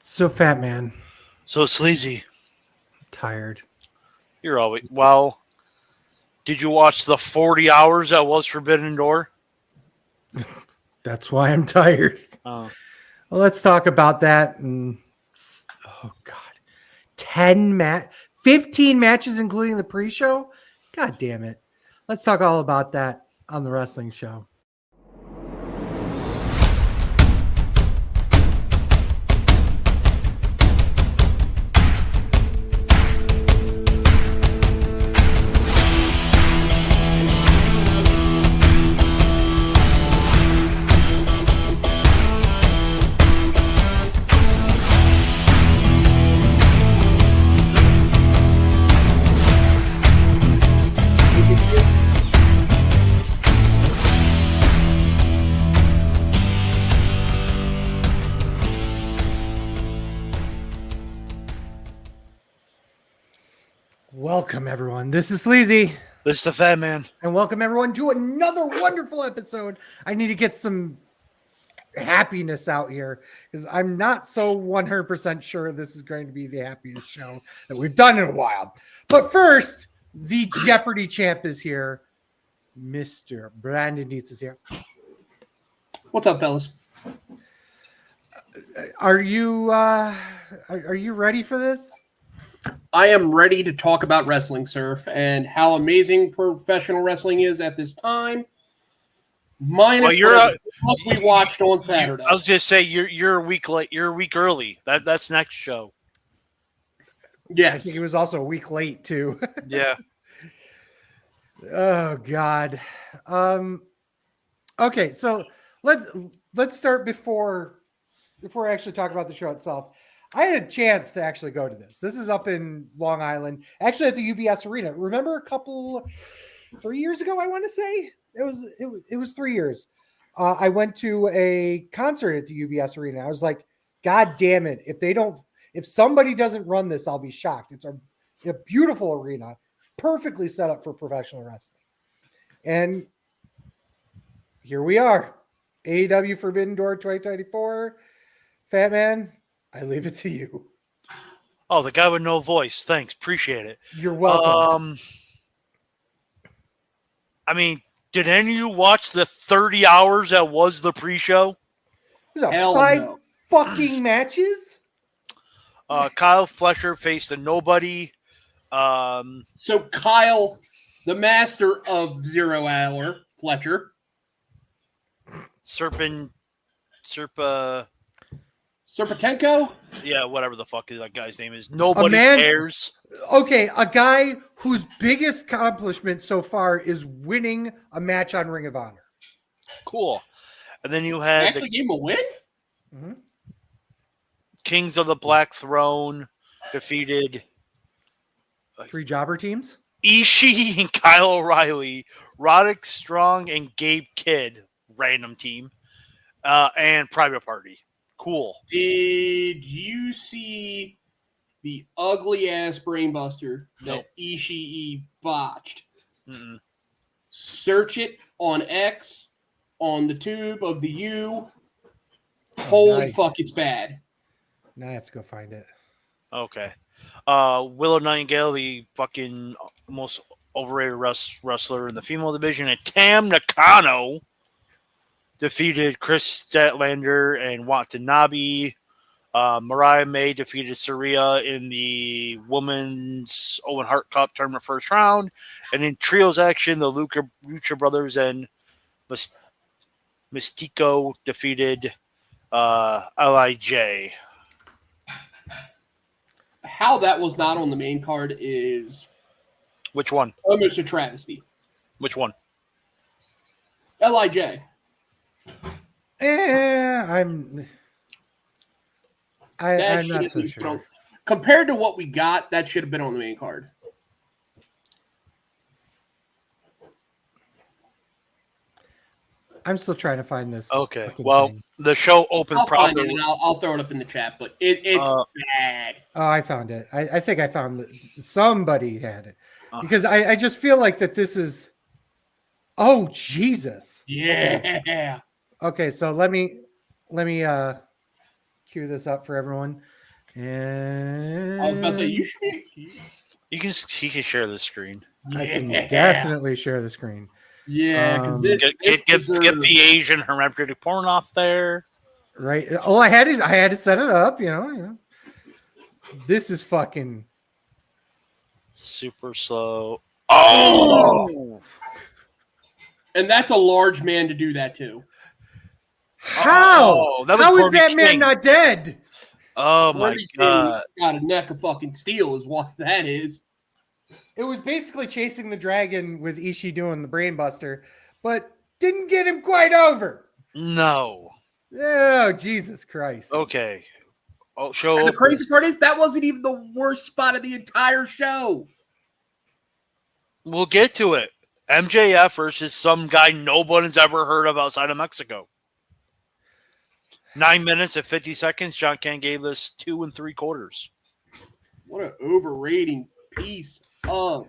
So fat man, So sleazy. tired. You're always well. Did you watch the 40 hours that was Forbidden Door? That's why I'm tired. Oh, Well, let's talk about that. And oh god, 15 matches, including the pre-show. God damn it! Let's talk all about that on the wrestling show. Welcome, everyone. This is Sleazy. this is the Fatman. And welcome, everyone, to another wonderful episode. I need to get some happiness out here because I'm not so 100% sure this is going to be the happiest show that we've done in a while. But first, the Jeopardy champ is here. Mr. Brandon Dietz is here. What's up, fellas? Are you ready for this? I am ready to talk about wrestling, sir, and how amazing professional wrestling is at this time. Minus what we watched on Saturday. I was just say you're a week late. You're a week early. That's next show. Yes. I think it was also a week late too. Yeah. Oh God. Okay, so let's start before I actually talk about the show itself. I had a chance to actually go to this. This is up in Long Island, actually at the UBS Arena. Remember 3 years ago, I want to say it was 3 years. I went to a concert at the UBS Arena. I was like, God damn it! If somebody doesn't run this, I'll be shocked. It's a beautiful arena, perfectly set up for professional wrestling. And here we are, AEW Forbidden Door 2024. Fat Man, I leave it to you. Oh, the guy with no voice. Thanks, appreciate it. You're welcome. I mean, did any of you watch the 30 hours that was the pre-show? Hell 5 no. fucking matches? Kyle Fletcher faced a nobody. So Kyle, the master of 0 Hour, Fletcher. Serpentenko? Yeah, whatever the fuck that guy's name is. Nobody cares. Okay, a guy whose biggest accomplishment so far is winning a match on Ring of Honor. Cool. And then you had Actually gave him a win? Mm-hmm. Kings of the Black Throne defeated 3 jobber teams. Ishii and Kyle O'Reilly, Roderick Strong and Gabe Kidd, random team, and Private Party. Cool. Did you see the ugly ass brainbuster that Ishii botched? Mm-mm. Search it on X, on the tube of the U. Holy fuck, it's bad. Now I have to go find it. Okay. Willow Nightingale, the fucking most overrated wrestler in the female division, and Tam Nakano defeated Chris Statlander and Watanabe. Mariah May defeated Saria in the Women's Owen Hart Cup tournament first round. And in trios action, the Lucha Brothers and Mystico defeated LIJ. How that was not on the main card is Which one? almost a travesty. Which one? LIJ. I'm not so sure. Compared to what we got, that should have been on the main card. I'm still trying to find this. Okay. Well, the show opened properly. I'll throw it up in the chat, but it's bad. Oh, I found it. I think I found it. Somebody had it. Because I just feel like that this is... Oh, Jesus. Yeah. Okay, so let me cue this up for everyone. And I was about to say you should be. He can share the screen. I can definitely share the screen. Yeah, because Um, this Get the Asian hermaphroditic porn off there. Right. Oh, I had to set it up, you know. This is fucking super slow. Oh! And that's a large man to do that too. How? Oh, that was How is Brody that man King. not dead? Oh my Brody King god! got a neck of fucking steel, is what that is. It was basically chasing the dragon with Ishii doing the brainbuster, but didn't get him quite over. No. Oh, Jesus Christ. Okay. Oh, show. And the crazy part is that wasn't even the worst spot of the entire show. We'll get to it. MJF versus some guy nobody's ever heard of outside of Mexico. 9 minutes and 50 seconds. John Ken gave this 2 3/4. What an overrating piece of.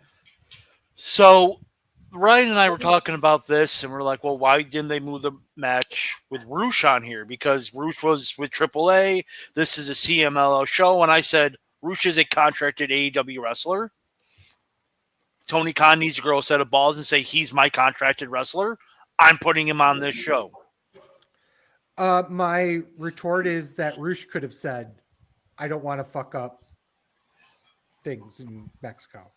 So Ryan and I were talking about this, and we're like, well, why didn't they move the match with Roosh on here? Because Roosh was with AAA. This is a CMLL show. And I said, Roosh is a contracted AEW wrestler. Tony Khan needs to grow a set of balls and say, he's my contracted wrestler. I'm putting him on this show. My retort is that Roosh could have said, I don't want to fuck up things in Mexico.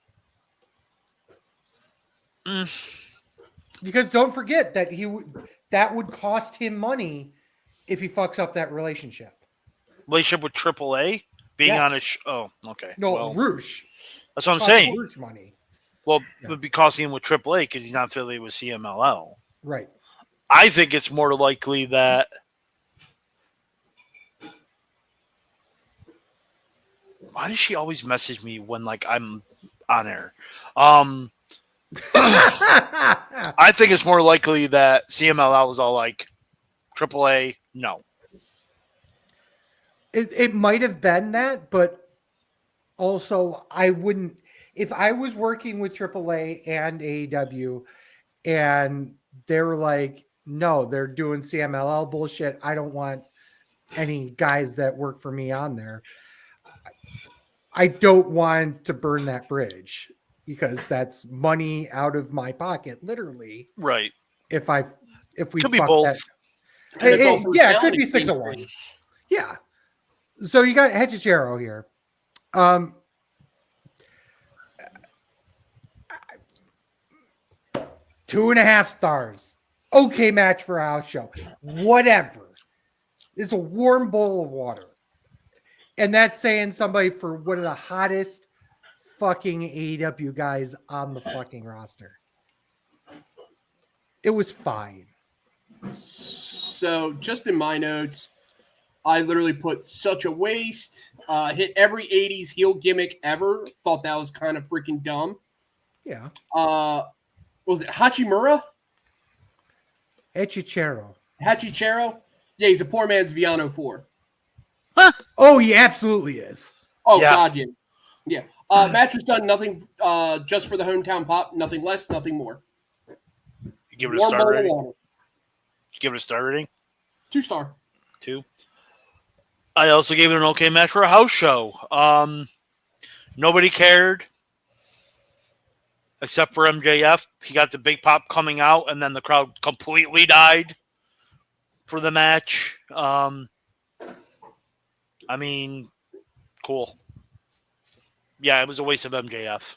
Because don't forget that that would cost him money if he fucks up that relationship. Relationship with AAA? Being Yes. on a show. Oh, okay. No, well, Roosh. that's what I'm saying. Roosh money. Well, Yeah. it would be costing him with AAA because he's not affiliated with CMLL. Right. I think it's more likely that why does she always message me when like I'm on air? I think it's more likely that CMLL was all like AAA, no. It might have been that, but also I wouldn't if I was working with AAA and AEW and they were like, no, they're doing CMLL bullshit. I don't want any guys that work for me on there. I don't want to burn that bridge because that's money out of my pocket, literally. Right. If we Could be fuck both. that. Yeah, It could be 601. Yeah. So you got Hechichero here. 2.5 stars. Okay match for a house show. Whatever. It's a warm bowl of water. And that's saying somebody for one of the hottest fucking AEW guys on the fucking roster. It was fine. So, just in my notes, I literally put such a waste. Hit every 80s heel gimmick ever. Thought that was kind of freaking dumb. Yeah. Was it Hachimura? Hechichero. Hachichero? Yeah, he's a poor man's Viano 4. Oh, he absolutely is. Oh, Yeah. God, yeah. Yeah. Match was done, nothing just for the hometown pop, nothing less, nothing more. You give it a Warm star bowl of rating? water. Did you give it a star rating? 2-star. 2. I also gave it an okay match for a house show. Nobody cared except for MJF. He got the big pop coming out, and then the crowd completely died for the match. I mean, cool. Yeah, it was a waste of MJF.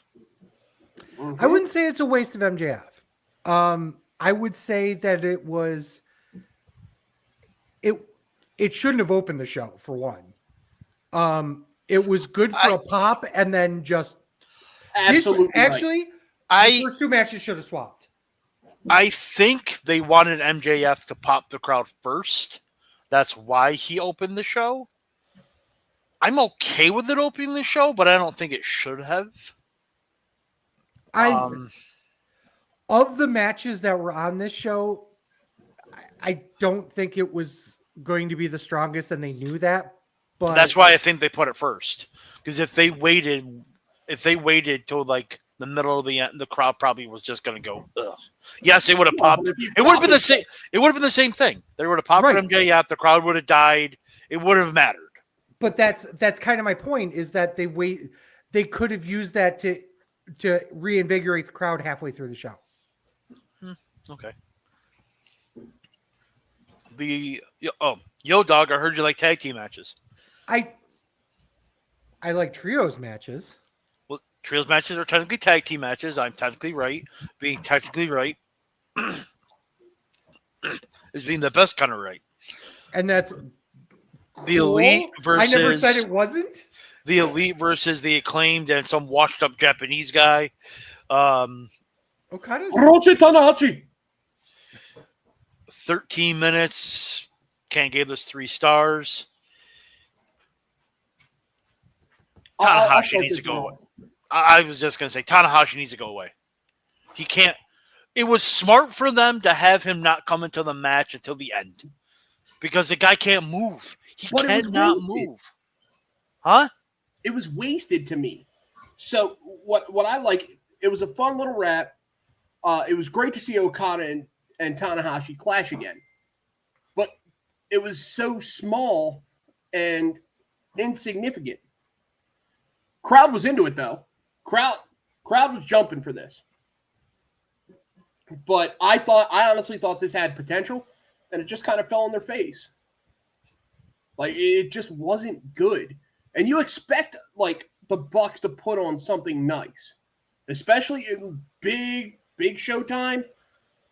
I wouldn't say it's a waste of MJF. I would say that it was it shouldn't have opened the show for one. It was good for a pop and then just Absolutely. actually the first 2 matches should have swapped. I think they wanted MJF to pop the crowd first. That's why he opened the show. I'm okay with it opening the show, but I don't think it should have. Of the matches that were on this show, I don't think it was going to be the strongest, and they knew that. But that's why I think they put it first. Because if they waited till like the middle of the end, the crowd probably was just going to go, ugh. Yes, it would have popped. It would have been the same. It would have been the same thing. They would have popped for MJF. The crowd would have died. It wouldn't have mattered. But that's kind of my point, is that they could have used that to reinvigorate the crowd halfway through the show. Okay. Yo Dog, I heard you like tag team matches. I like trios matches. Well, trios matches are technically tag team matches. I'm technically right. Being technically right is being the best kind of right. And that's the Elite versus... I never said it wasn't. The Elite versus the Acclaimed and some washed-up Japanese guy. Okada's... Hiroshi Tanahashi. 13 minutes. Ken gave this 3 stars. Tanahashi needs to go away. I was just going to say, Tanahashi needs to go away. He can't... It was smart for them to have him not come into the match until the end. Because the guy can't move. He cannot move. Huh? It was wasted to me. So what I like, it was a fun little rap. It was great to see Okada and Tanahashi clash again. But it was so small and insignificant. Crowd was into it, though. Crowd was jumping for this. But I honestly thought this had potential, and it just kind of fell in their face. Like, it just wasn't good. And you expect, like, the Bucks to put on something nice. Especially in big showtime.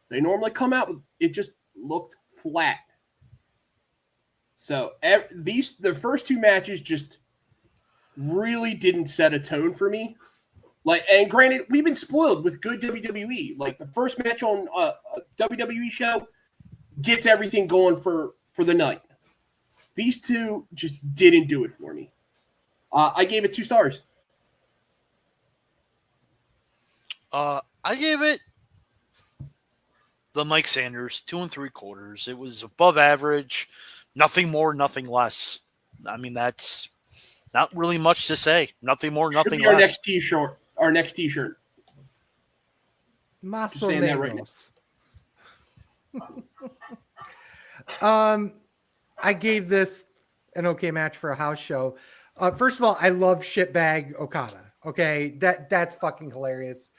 They normally come out with, it just looked flat. So, the first 2 matches just really didn't set a tone for me. Like, and granted, we've been spoiled with good WWE. Like, the first match on a WWE show gets everything going for the night. These 2 just didn't do it for me. I gave it 2 stars. I gave it the Mike Sanders 2 3/4. It was above average. Nothing more, nothing less. I mean, that's not really much to say. Nothing more, nothing less. Our next T-shirt. Maso right. I gave this an okay match for a house show. First of all, I love shitbag Okada. Okay, that's fucking hilarious.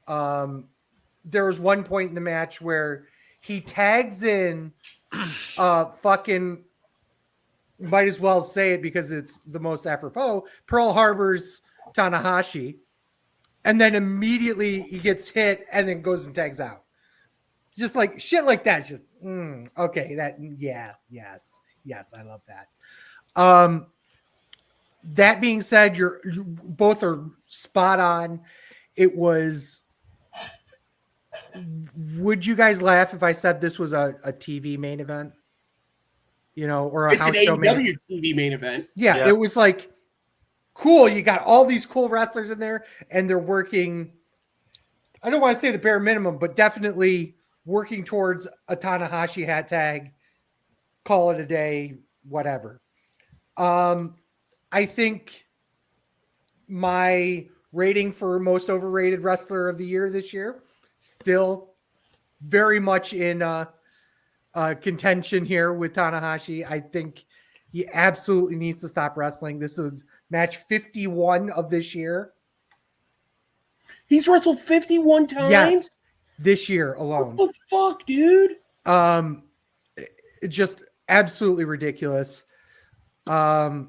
There was one point in the match where he tags in fucking, might as well say it because it's the most apropos, Pearl Harbor's Tanahashi, and then immediately he gets hit and then goes and tags out. Just like shit like that. It's just okay. Yes, I love that. That being said, you both are spot on. It was. Would you guys laugh if I said this was a TV main event? You know, or a house show AEW TV main event. Yeah, it was like cool. You got all these cool wrestlers in there, and they're working. I don't want to say the bare minimum, but definitely working towards a Tanahashi hat tag. Call it a day, whatever. I think my rating for most overrated wrestler of the year this year still very much in contention here with Tanahashi. I think he absolutely needs to stop wrestling. This is match 51 of this year. He's wrestled 51 times? Yes, this year alone. What the fuck, dude? Just absolutely ridiculous. I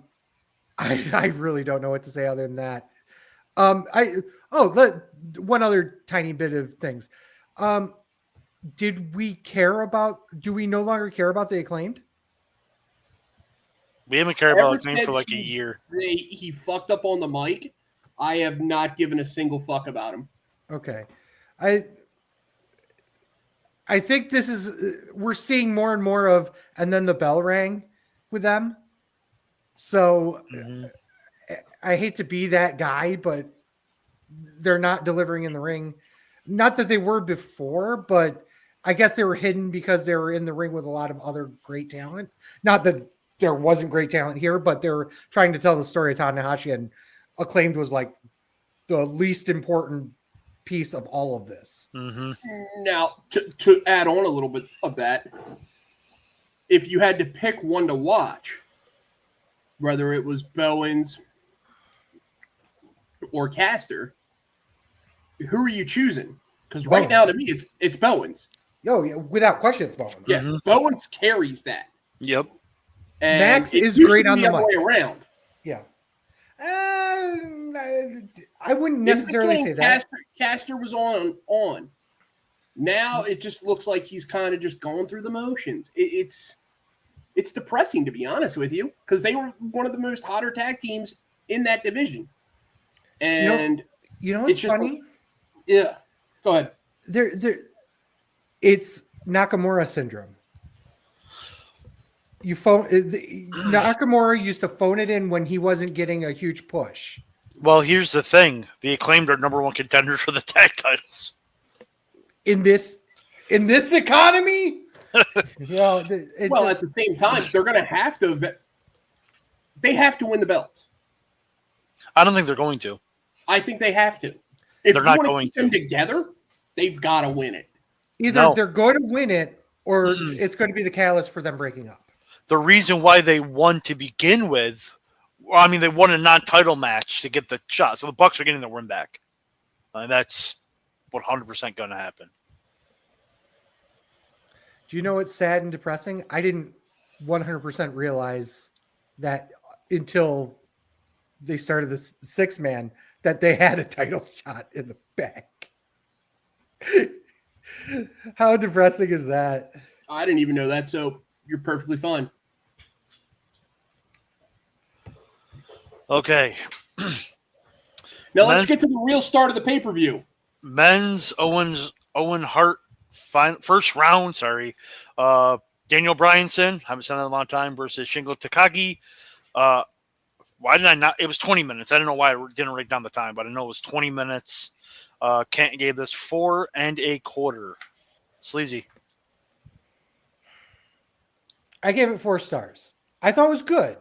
really don't know what to say other than that. One other tiny bit of things. Do we no longer care about the Acclaimed? We haven't cared about Acclaimed for like a year. He fucked up on the mic. I have not given a single fuck about him. Okay. I think we're seeing more and more of, and then the bell rang with them. So I hate to be that guy, but they're not delivering in the ring. Not that they were before, but I guess they were hidden because they were in the ring with a lot of other great talent. Not that there wasn't great talent here, but they were trying to tell the story of Tanahashi, and Acclaimed was like the least important piece of all of this. Mm-hmm. Now, to add on a little bit of that, if you had to pick one to watch, whether it was Bowens or Caster, who are you choosing? Because right now, to me, it's Bowens. Oh, yeah, without question, it's Bowens. Yeah, Bowens carries that. Yep. And Max it is used great to be on the other mic. way around. Yeah. I wouldn't necessarily say that. Caster was on. Now it just looks like he's kind of just going through the motions. It's depressing, to be honest with you, because they were one of the most hotter tag teams in that division. And you know what's it's just funny? Yeah, go ahead. It's Nakamura syndrome. Nakamura used to phone it in when he wasn't getting a huge push. Well, here's the thing: the Acclaimed are number one contenders for the tag titles. In this economy, At the same time, they're going to have to. They have to win the belts. I don't think they're going to. I think they have to. If they're not you want going to keep them together, they've got to win it. Either they're going to win it, or it's going to be the catalyst for them breaking up. The reason why they won to begin with, I mean, they won a non-title match to get the shot, so the Bucks are getting the win back. That's 100% going to happen. Do you know what's sad and depressing? I didn't 100% realize that until they started this 6-man that they had a title shot in the back. How depressing is that? I didn't even know that, so you're perfectly fine. Okay. Now let's get to the real start of the pay-per-view. Men's Owen Hart first round. Daniel Bryanson, haven't said that in a long time, versus Shingo Takagi. Why did I not? It was 20 minutes. I don't know why I didn't write down the time, but I know it was 20 minutes. Kent gave this 4 1/4. Sleazy. I gave it 4 stars. I thought it was good.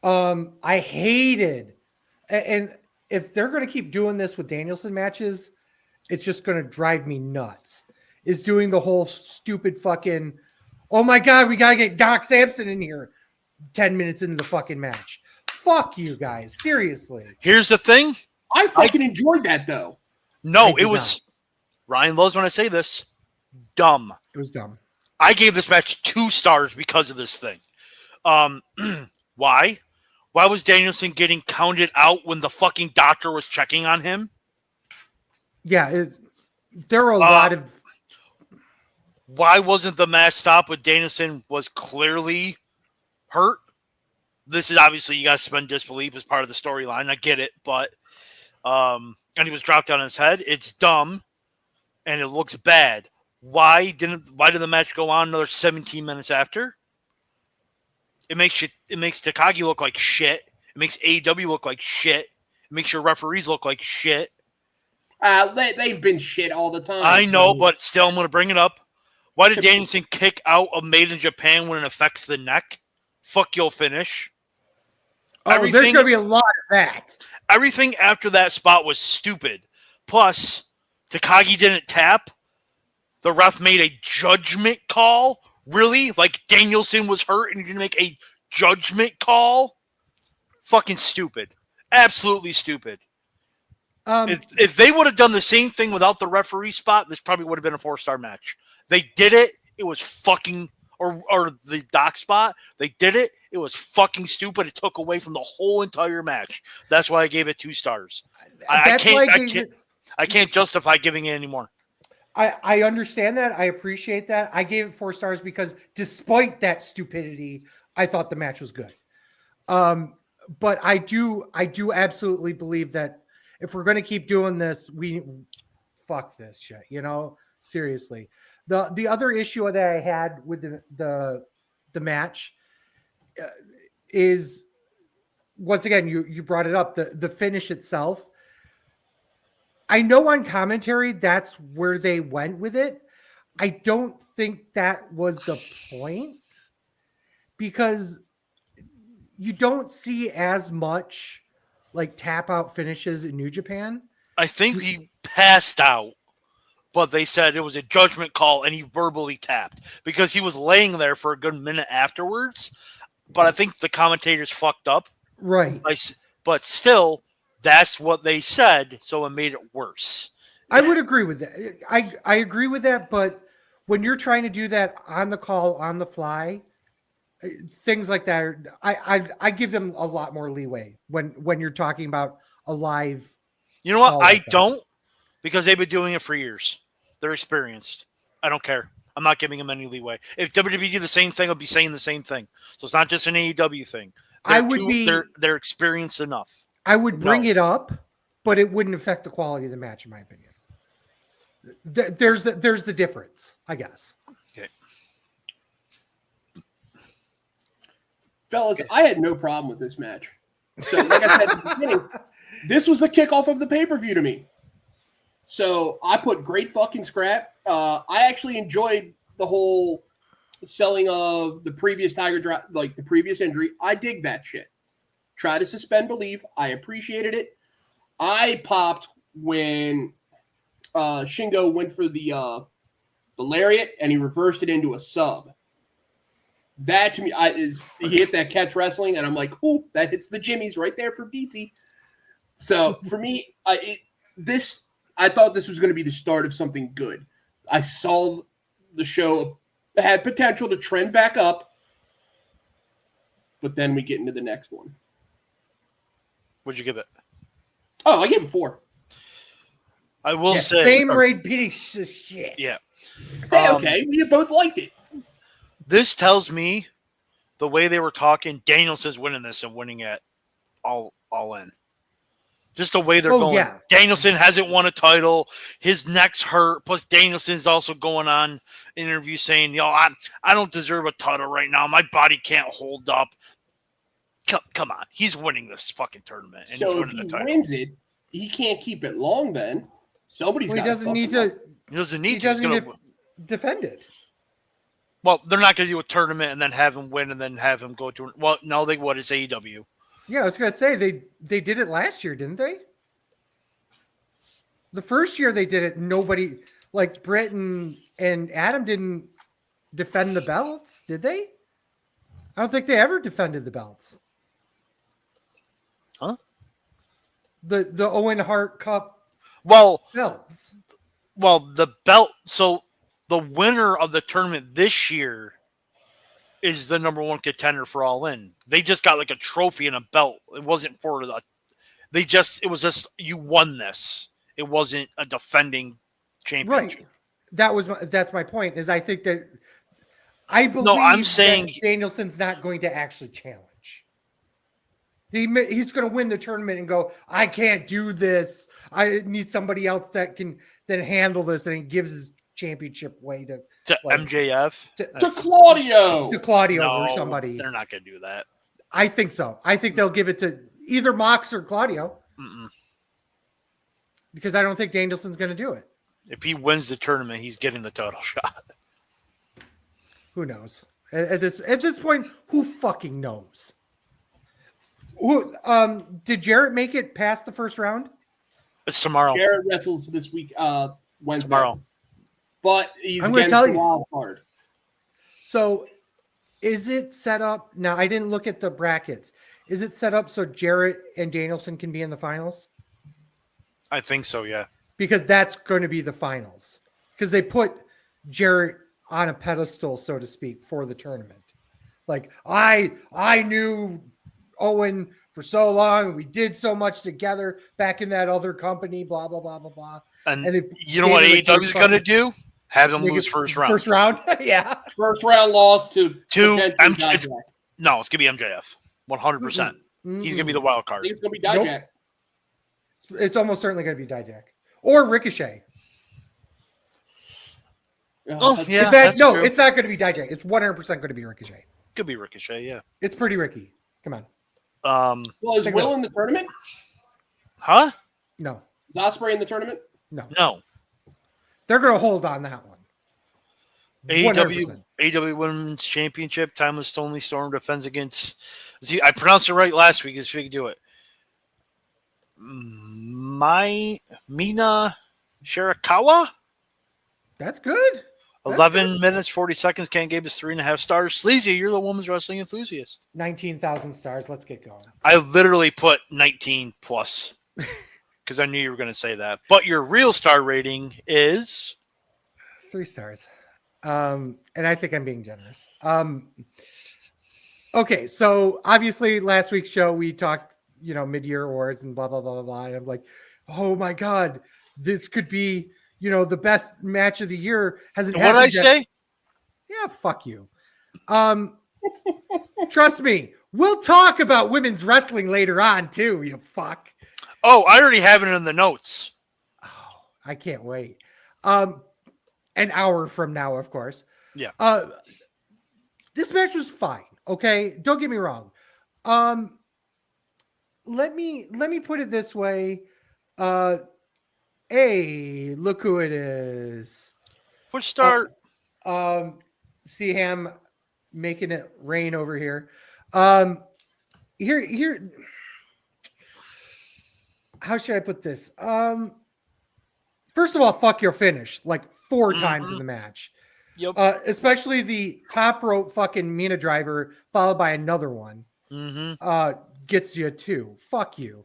I hated, and if they're going to keep doing this with Danielson matches, it's just going to drive me nuts. Is doing the whole stupid fucking, oh my God, we got to get Doc Sampson in here 10 minutes into the fucking match. Fuck you guys. Seriously. Here's the thing. I fucking enjoyed that, though. No, it was, Ryan loves when I say this, dumb. It was dumb. I gave this match 2 stars because of this thing. Why? Why was Danielson getting counted out when the fucking doctor was checking on him? Yeah, there were a lot of... Why wasn't the match stopped when Danielson was clearly hurt? This is obviously, you guys suspend disbelief as part of the storyline. I get it, but... and he was dropped on his head. It's dumb, and it looks bad. Why did the match go on another 17 minutes after? It makes Takagi look like shit. It makes AEW look like shit. It makes your referees look like shit. They've been shit all the time. I know, but still, I'm going to bring it up. Why did Danielson kick out of Made in Japan when it affects the neck? Fuck your finish. There's going to be a lot of that. Everything after that spot was stupid. Plus, Takagi didn't tap. The ref made a judgment call. Really? Like Danielson was hurt and he didn't make a judgment call? Fucking stupid. Absolutely stupid. If they would have done the same thing without the referee spot, this probably would have been a 4-star match. They did it. It was fucking... Or the doc spot. They did it. It was fucking stupid. It took away from the whole entire match. That's why I gave it 2 stars. I can't justify giving it anymore. I understand that. I appreciate that. I gave it 4 stars because despite that stupidity, I thought the match was good. But I do absolutely believe that if we're going to keep doing this, fuck this shit, seriously. The other issue that I had with the match is, once again, you brought it up, the finish itself. I know on commentary that's where they went with it. I don't think that was the point, because you don't see as much like tap out finishes in New Japan. I think passed out, but they said it was a judgment call and he verbally tapped because he was laying there for a good minute afterwards. But I think the commentators fucked up. Right. But still, that's what they said, so it made it worse. I would agree with that. I agree with that, but when you're trying to do that on the call, on the fly, things like that, I give them a lot more leeway when you're talking about a live. You know what? call I like that. don't, because they've been doing it for years. They're experienced. I don't care. I'm not giving them any leeway. If WWE did the same thing, I'll be saying the same thing. So it's not just an AEW thing. They're experienced enough. I would bring it up, but it wouldn't affect the quality of the match, in my opinion. There's the difference, I guess. Okay. Fellas, I had no problem with this match. So, like I said at the beginning, this was the kickoff of the pay-per-view to me. So I put great fucking scrap. I actually enjoyed the whole selling of the previous Tiger drop, like the previous injury. I dig that shit. Try to suspend belief. I appreciated it. I popped when Shingo went for the lariat and he reversed it into a sub. That to me, he hit that catch wrestling, and I'm like, "Ooh, that hits the jimmies right there for BT." So for me, I thought this was going to be the start of something good. I saw the show had potential to trend back up, but then we get into the next one. What'd you give it? Oh, I gave it 4. I will say same rate piece of shit. Yeah. Hey, okay, we both liked it. This tells me the way they were talking, Danielson's winning this and winning it all in. Just the way they're going. Yeah. Danielson hasn't won a title. His neck's hurt. Plus, Danielson's also going on interview saying, I don't deserve a title right now. My body can't hold up. Come on. He's winning this fucking tournament. And So he's if winning he the title. wins it, he can't keep it long then. Somebody's He got doesn't need fucking to. He doesn't need He to. He's doesn't gonna, need to defend it. well, they're not going to do a tournament and then have him win and then have him go to. Well, no, they would. It's AEW. Yeah, I was gonna say they did it last year, didn't they? The first year they did it, nobody like Britt and Adam didn't defend the belts, did they? I don't think they ever defended the belts. Huh? The Owen Hart Cup Well, belts. the belt. So the winner of the tournament this year is the number one contender for All In. They just got like a trophy and a belt. It wasn't for the. It was just you won this. It wasn't a defending championship. Right. That's my point. Is I think that I believe I'm saying that Danielson's not going to actually challenge. He's going to win the tournament and go, I can't do this. I need somebody else that can then handle this, and he gives his championship way to MJF to Claudio. To Claudio no, or somebody. They're not going to do that. I think so. I think they'll give it to either Mox or Claudio. Mm-mm. Because I don't think Danielson's going to do it. If he wins the tournament, he's getting the title shot. Who knows? At this point, who fucking knows? Who did Jarrett make it past the first round? It's tomorrow. Jarrett wrestles this week, Wednesday. Tomorrow. But he's I'm gonna against tell the you. wild card. So is it set up? Now, I didn't look at the brackets. Is it set up so Jarrett and Danielson can be in the finals? I think so, yeah. Because that's going to be the finals. Because they put Jarrett on a pedestal, so to speak, for the tournament. Like, I knew Owen for so long. We did so much together back in that other company, blah, blah, blah, blah, blah. And they you know what gave him a AEW is going to do? Have them lose first round. First round? Yeah. First round loss to it's going to be MJF. 100%. Mm-hmm. He's going to be the wild I card. think it's going to be Dijak. It's almost certainly going to be Dijak. Or Ricochet. Oh, yeah. It's not going to be Dijak. It's 100% going to be Ricochet. Could be Ricochet, yeah. It's pretty Ricky. Come on. Well, is Will in the tournament? Huh? No. Is Ospreay in the tournament? No. They're going to hold on that one. AEW Women's Championship. Timeless Tony Storm defends against. See, I pronounced it right last week. If you can do it, Mina Shirakawa, That's good. 11 minutes, 40 seconds. Ken gave us 3.5 stars. Sleazy, you're the women's wrestling enthusiast. 19,000 stars. Let's get going. I literally put 19 plus because I knew you were going to say that. But your real star rating is 3 stars. And I think I'm being generous. Okay, so obviously last week's show we talked, mid-year awards and blah blah blah blah blah. And I'm like, oh my god, this could be, the best match of the year. Hasn't what did I happened yet. say? Yeah, fuck you. Trust me, we'll talk about women's wrestling later on too. You fuck. Oh, I already have it in the notes. Oh, I can't wait. An hour from now, of course. Yeah. This match was fine. Okay, don't get me wrong. Let me put it this way. Hey, look who it is. Push start. See him making it rain over here. Here. How should I put this? First of all, fuck your finish like 4 times in the match. Yep. Especially the top rope fucking Mina driver followed by another one. Gets you 2. Fuck you.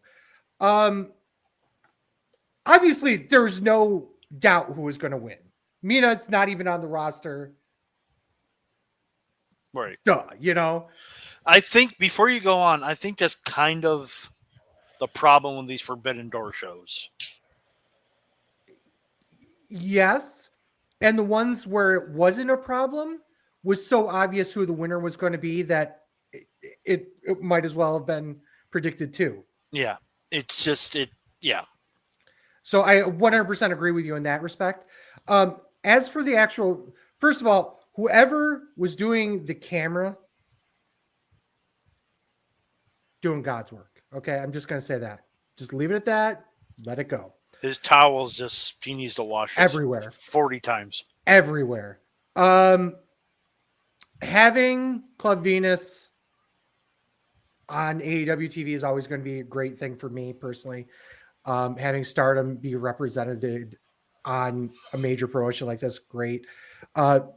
Obviously, there's no doubt who was going to win. Mina's not even on the roster. Right. Duh, I think before you go on, I think that's kind of the problem with these Forbidden Door shows. Yes. And the ones where it wasn't a problem was so obvious who the winner was going to be that it might as well have been predicted too. Yeah. It's just, yeah. So I 100% agree with you in that respect. As for the actual, first of all, whoever was doing the camera, doing God's work. Okay. I'm just going to say that. Just leave it at that. Let it go. His towels he needs to wash everywhere. 40 times. Everywhere. Having Club Venus on AEW TV is always going to be a great thing for me personally. Having Stardom be represented on a major promotion like this, great. The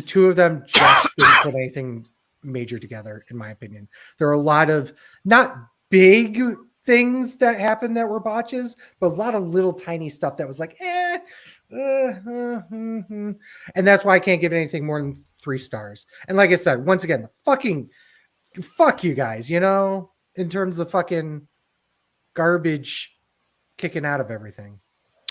two of them just didn't put anything major together, in my opinion. There are a lot of not big things that happened that were botches, but a lot of little tiny stuff that was like, and that's why I can't give it anything more than 3 stars. And like I said, once again, the fucking fuck you guys, in terms of the fucking garbage kicking out of everything.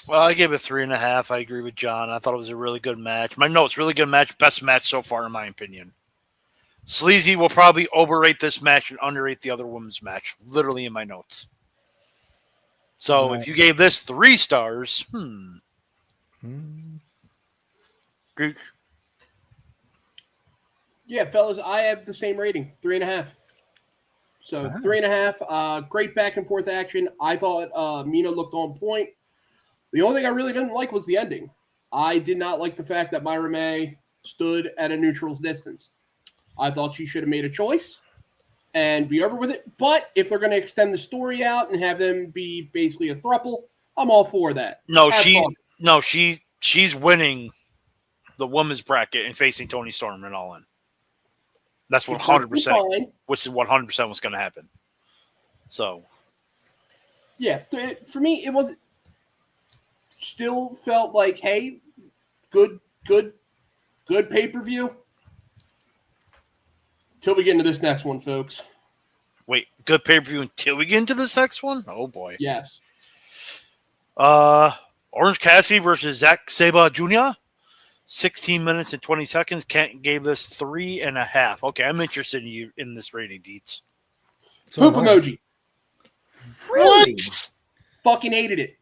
Well, I gave it 3.5. I agree with John. I thought it was a really good match. My notes, really good match, best match so far in my opinion. Sleazy will probably overrate this match and underrate the other women's match, literally in my notes. So if you gave this 3 stars, Yeah, fellas, I have the same rating, 3.5. So 3.5. Great back and forth action. I thought Mina looked on point. The only thing I really didn't like was the ending. I did not like the fact that Myra May stood at a neutral distance. I thought she should have made a choice and be over with it. But if they're going to extend the story out and have them be basically a throuple, I'm all for that. She's winning the women's bracket and facing Toni Storm and all in. That's 100%. Which is 100% what's going to happen. So, yeah, for me, it was still felt like, hey, good pay-per-view. Till we get into this next one, folks. Wait, good pay-per-view until we get into this next one? Oh, boy. Yes. Orange Cassidy versus Zack Sabre Jr. 16 minutes and 20 seconds. Kent gave this 3.5. Okay, I'm interested in this rating, Deets. Poop emoji. Really? What? Fucking hated it.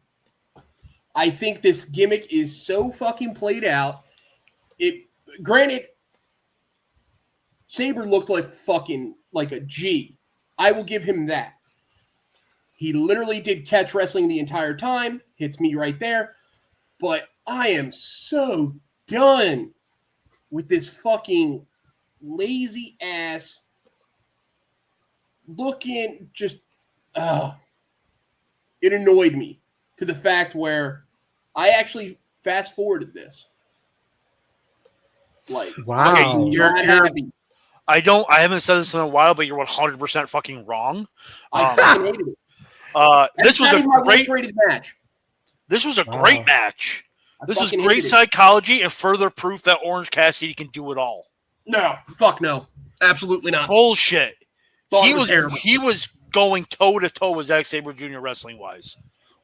I think this gimmick is so fucking played out. Granted, Sabre looked like a G. I will give him that. He literally did catch wrestling the entire time. Hits me right there. But I am so done with this fucking lazy ass looking just it annoyed me to the fact where I actually fast forwarded this. Like, Wow. I was You're- not you're- happy. I haven't said this in a while, but you're 100% fucking wrong. I fucking hated it. And This it's was not a even my great. worst rated match. This was a Wow. great match. I This is fucking great hated it. psychology and further proof that Orange Cassidy can do it all. No, fuck no, absolutely not. Bullshit. Thought He it was was terrible. he was going toe to toe with Zack Sabre Jr. wrestling wise.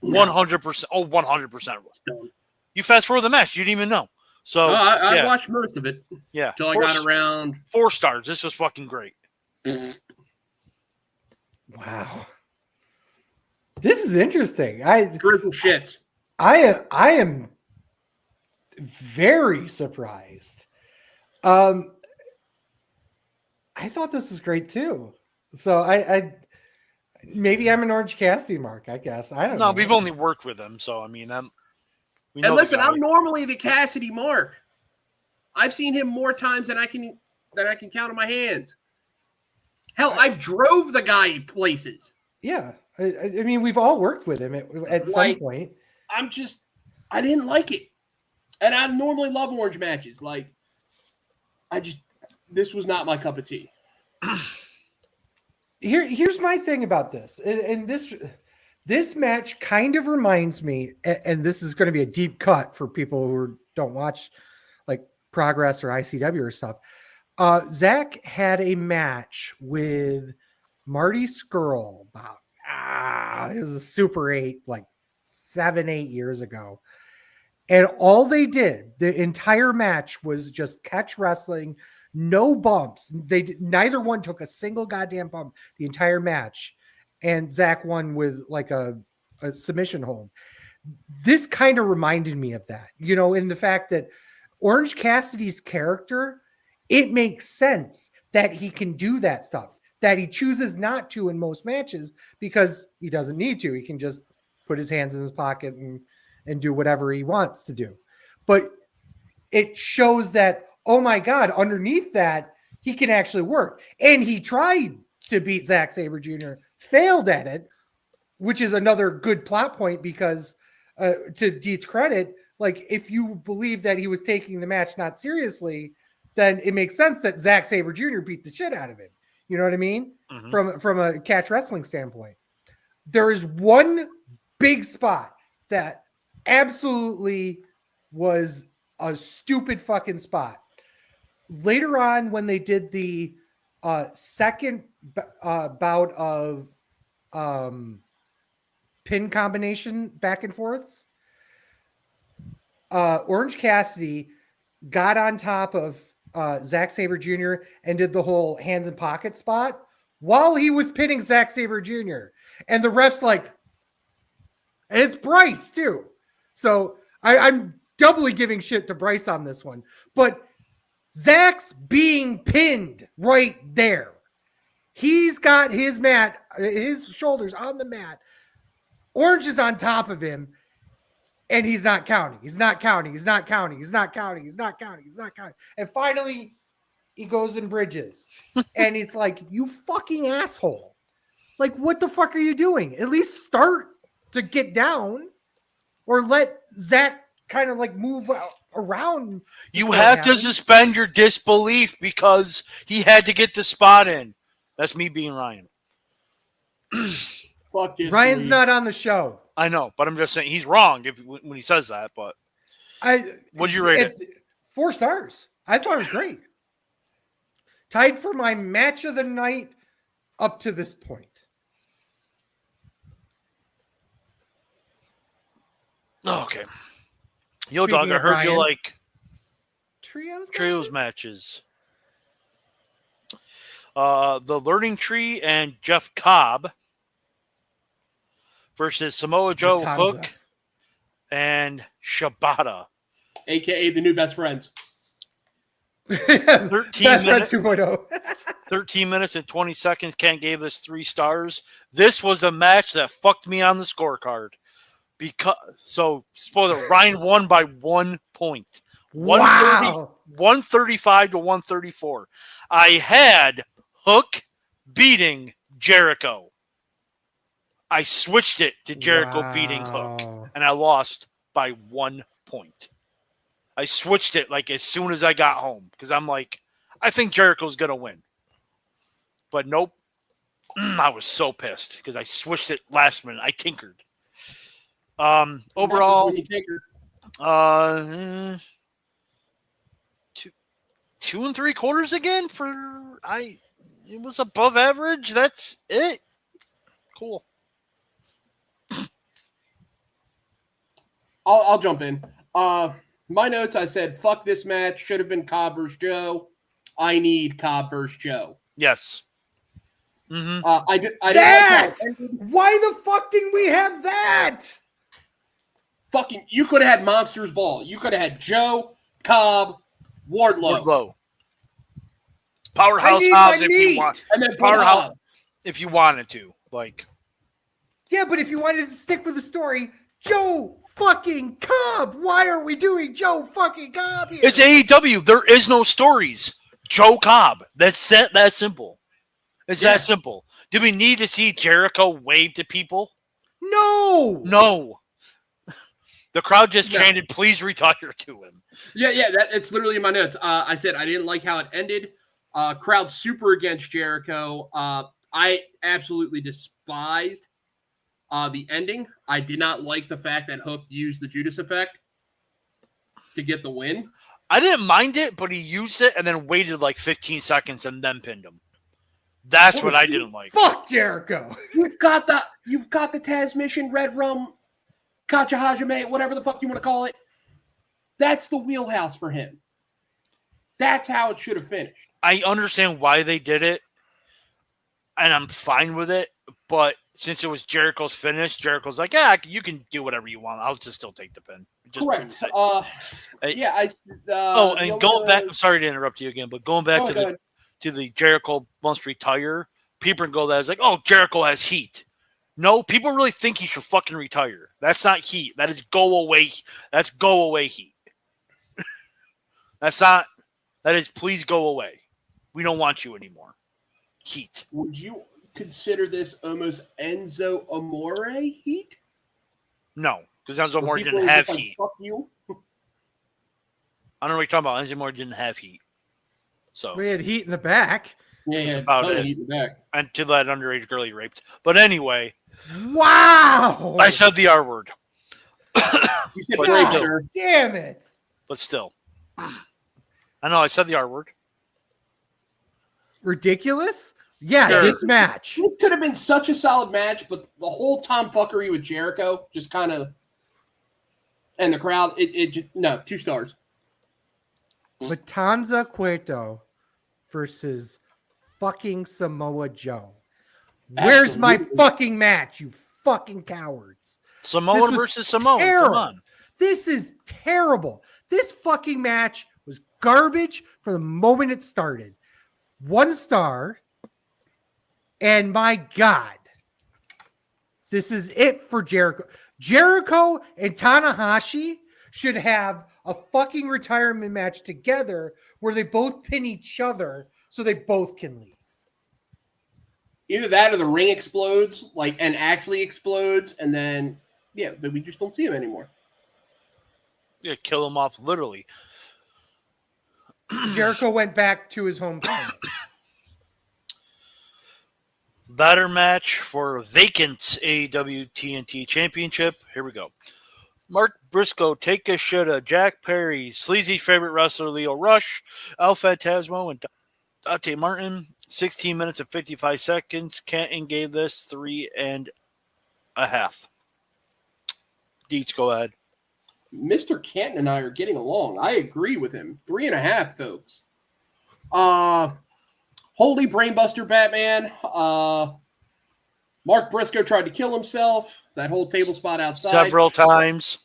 100%. Oh, 100%. You fast forward the match, you didn't even know. So I yeah, watched most of it yeah. till I got around. 4 stars. This was fucking great. Wow. This is interesting. Drizzle shits. I am very surprised. I thought this was great too. So I maybe I'm an Orange Cassidy mark, I guess. I don't know. No, we've only worked with him, so I mean, we know And the listen, guy. I'm normally the Cassidy mark. I've seen him more times than I can count on my hands. Hell, I've drove the guy places. Yeah. I mean, we've all worked with him at some Like- point. I didn't like it. And I normally love Orange matches. Like, this was not my cup of tea. Here's my thing about this. And this match kind of reminds me, and this is going to be a deep cut for people who don't watch like Progress or ICW or stuff. Zach had a match with Marty Scurll about it was a Super 8 like 7-8 years ago. And all they did the entire match was just catch wrestling, no bumps. Neither one took a single goddamn bump the entire match. And Zach won with like a submission hold. This kind of reminded me of that, in the fact that Orange Cassidy's character, it makes sense that he can do that stuff, that he chooses not to in most matches because he doesn't need to. He can just put his hands in his pocket and do whatever he wants to do. But it shows that, oh my God, underneath that, he can actually work. And he tried to beat Zack Sabre Jr., failed at it, which is another good plot point because to Deet's credit, like if you believe that he was taking the match not seriously, then it makes sense that Zack Sabre Jr. beat the shit out of him. You know what I mean? Mhm. From a catch wrestling standpoint. There is one big spot that absolutely was a stupid fucking spot. Later on, when they did the second bout of pin combination back and forths, Orange Cassidy got on top of Zack Sabre Jr. and did the whole hands in pocket spot while he was pinning Zack Sabre Jr. And the ref's like, and it's Bryce too. So I'm doubly giving shit to Bryce on this one. But Zach's being pinned right there. He's got his shoulders on the mat. Orange is on top of him. And he's not counting. He's not counting. He's not counting. He's not counting. He's not counting. He's not counting. And finally, he goes and bridges. And it's like, you fucking asshole. Like, what the fuck are you doing? At least start to get down or let Zach kind of like move around. You have to suspend your disbelief because he had to get the spot in. That's me being Ryan. Fuck this. Ryan's league. not on the show. I know, but I'm just saying he's wrong when he says that. But what'd you rate it? 4 stars. I thought it was great. Tied for my match of the night up to this point. Oh, okay. Yo, Speaking dog, I of heard you Ryan. like Trios matches. The Learning Tree and Jeff Cobb versus Samoa Joe, Matanza. Hook, and Shibata. AKA the new best friends. 13 Best minutes, Friends 2.0. 13 minutes and 20 seconds. Kent gave this 3 stars. This was the match that fucked me on the scorecard. Spoiler, Ryan won by 1 point. 135 to 134. I had Hook beating Jericho. I switched it to Jericho beating Hook, and I lost by 1 point. I switched it like as soon as I got home because I'm like, I think Jericho's going to win. But nope. I was so pissed because I switched it last minute. I tinkered. Overall, two and 3/4 again it was above average. That's it. Cool. I'll jump in. My notes, I said, fuck this match. Should have been Cobb versus Joe. I need Cobb versus Joe. Yes. Mm-hmm. I didn't like That! how it ended. Why the fuck didn't we have that? Fucking, you could have had Monsters Ball. You could have had Joe, Cobb, Wardlow. Powerhouse Hobbs if you want. And then Powerhouse if you wanted to. Like. Yeah, but if you wanted to stick with the story, Joe fucking Cobb. Why are we doing Joe fucking Cobb here? It's AEW. There is no stories. Joe Cobb. That's that simple. It's that simple. Do we need to see Jericho wave to people? No. The crowd just chanted, "Please retire" to him. Yeah, it's literally in my notes. I said I didn't like how it ended. Crowd super against Jericho. I absolutely despised the ending. I did not like the fact that Hook used the Judas effect to get the win. I didn't mind it, but he used it and then waited like 15 seconds and then pinned him. That's what I didn't like. Fuck Jericho. You've got the Taz Mission, Red Rum, Kacha Hajime, whatever the fuck you want to call it. That's the wheelhouse for him. That's how it should have finished. I understand why they did it, and I'm fine with it. But since it was Jericho's finish, Jericho's like, yeah, you can do whatever you want. I'll just still take the pin. Correct. And going back, I'm sorry to interrupt you again, but going back to the Jericho must retire, people go that is like, oh, Jericho has heat. No, people really think he should fucking retire. That's not heat. That is go away. That's go away heat. That is please go away. We don't want you anymore. Heat. Would you consider this almost Enzo Amore heat? No, because Enzo Amore didn't have heat. Fuck you. I don't know what you're talking about. Enzo Amore didn't have heat. So we had heat in the back. Yeah, about it. Heat in the back. And to that underage girl he raped. But anyway. Wow. I said the R word. You said wow. Damn it. But still. I know, I said the R word. Ridiculous? Yeah, sure. This match. It could have been such a solid match, but the whole tomfuckery with Jericho just kind of, and the crowd, no, 2 stars. Matanza Cueto versus fucking Samoa Joe. Where's my fucking match, you fucking cowards? Samoan versus Samoan. Come on. This is terrible. This fucking match was garbage from the moment it started. 1 star. And my God, this is it for Jericho. Jericho and Tanahashi should have a fucking retirement match together where they both pin each other so they both can leave. Either that or the ring explodes, and actually explodes, and then, but we just don't see him anymore. Yeah, kill him off, literally. Jericho went back to his hometown. Ladder match for vacant AEW TNT Championship. Here we go. Mark Briscoe, Taika Shida, Jack Perry, Sleazy's favorite wrestler Leo Rush, El Phantasmo, and Dante Martin. 16 minutes and 55 seconds. Canton gave this 3.5. Deets, go ahead. Mr. Canton and I are getting along. I agree with him. 3.5, folks. Holy Brainbuster Batman. Mark Briscoe tried to kill himself. That whole table spot outside. Several times.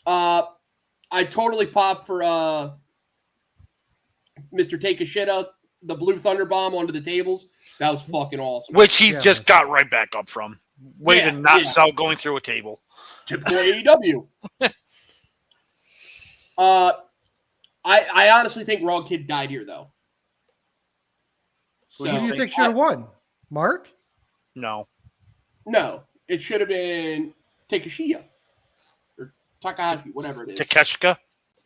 I totally popped for Mr. Take a Shit Up, the blue thunder bomb onto the tables. That was fucking awesome. Which he just got right back up from. Way to not sell going through a table. Typical AEW. I honestly think Raw Kid died here, though. So, who do you think should have won? Mark? No. No. It should have been Takeshia. Or Takahashi, whatever it is. Takeshka.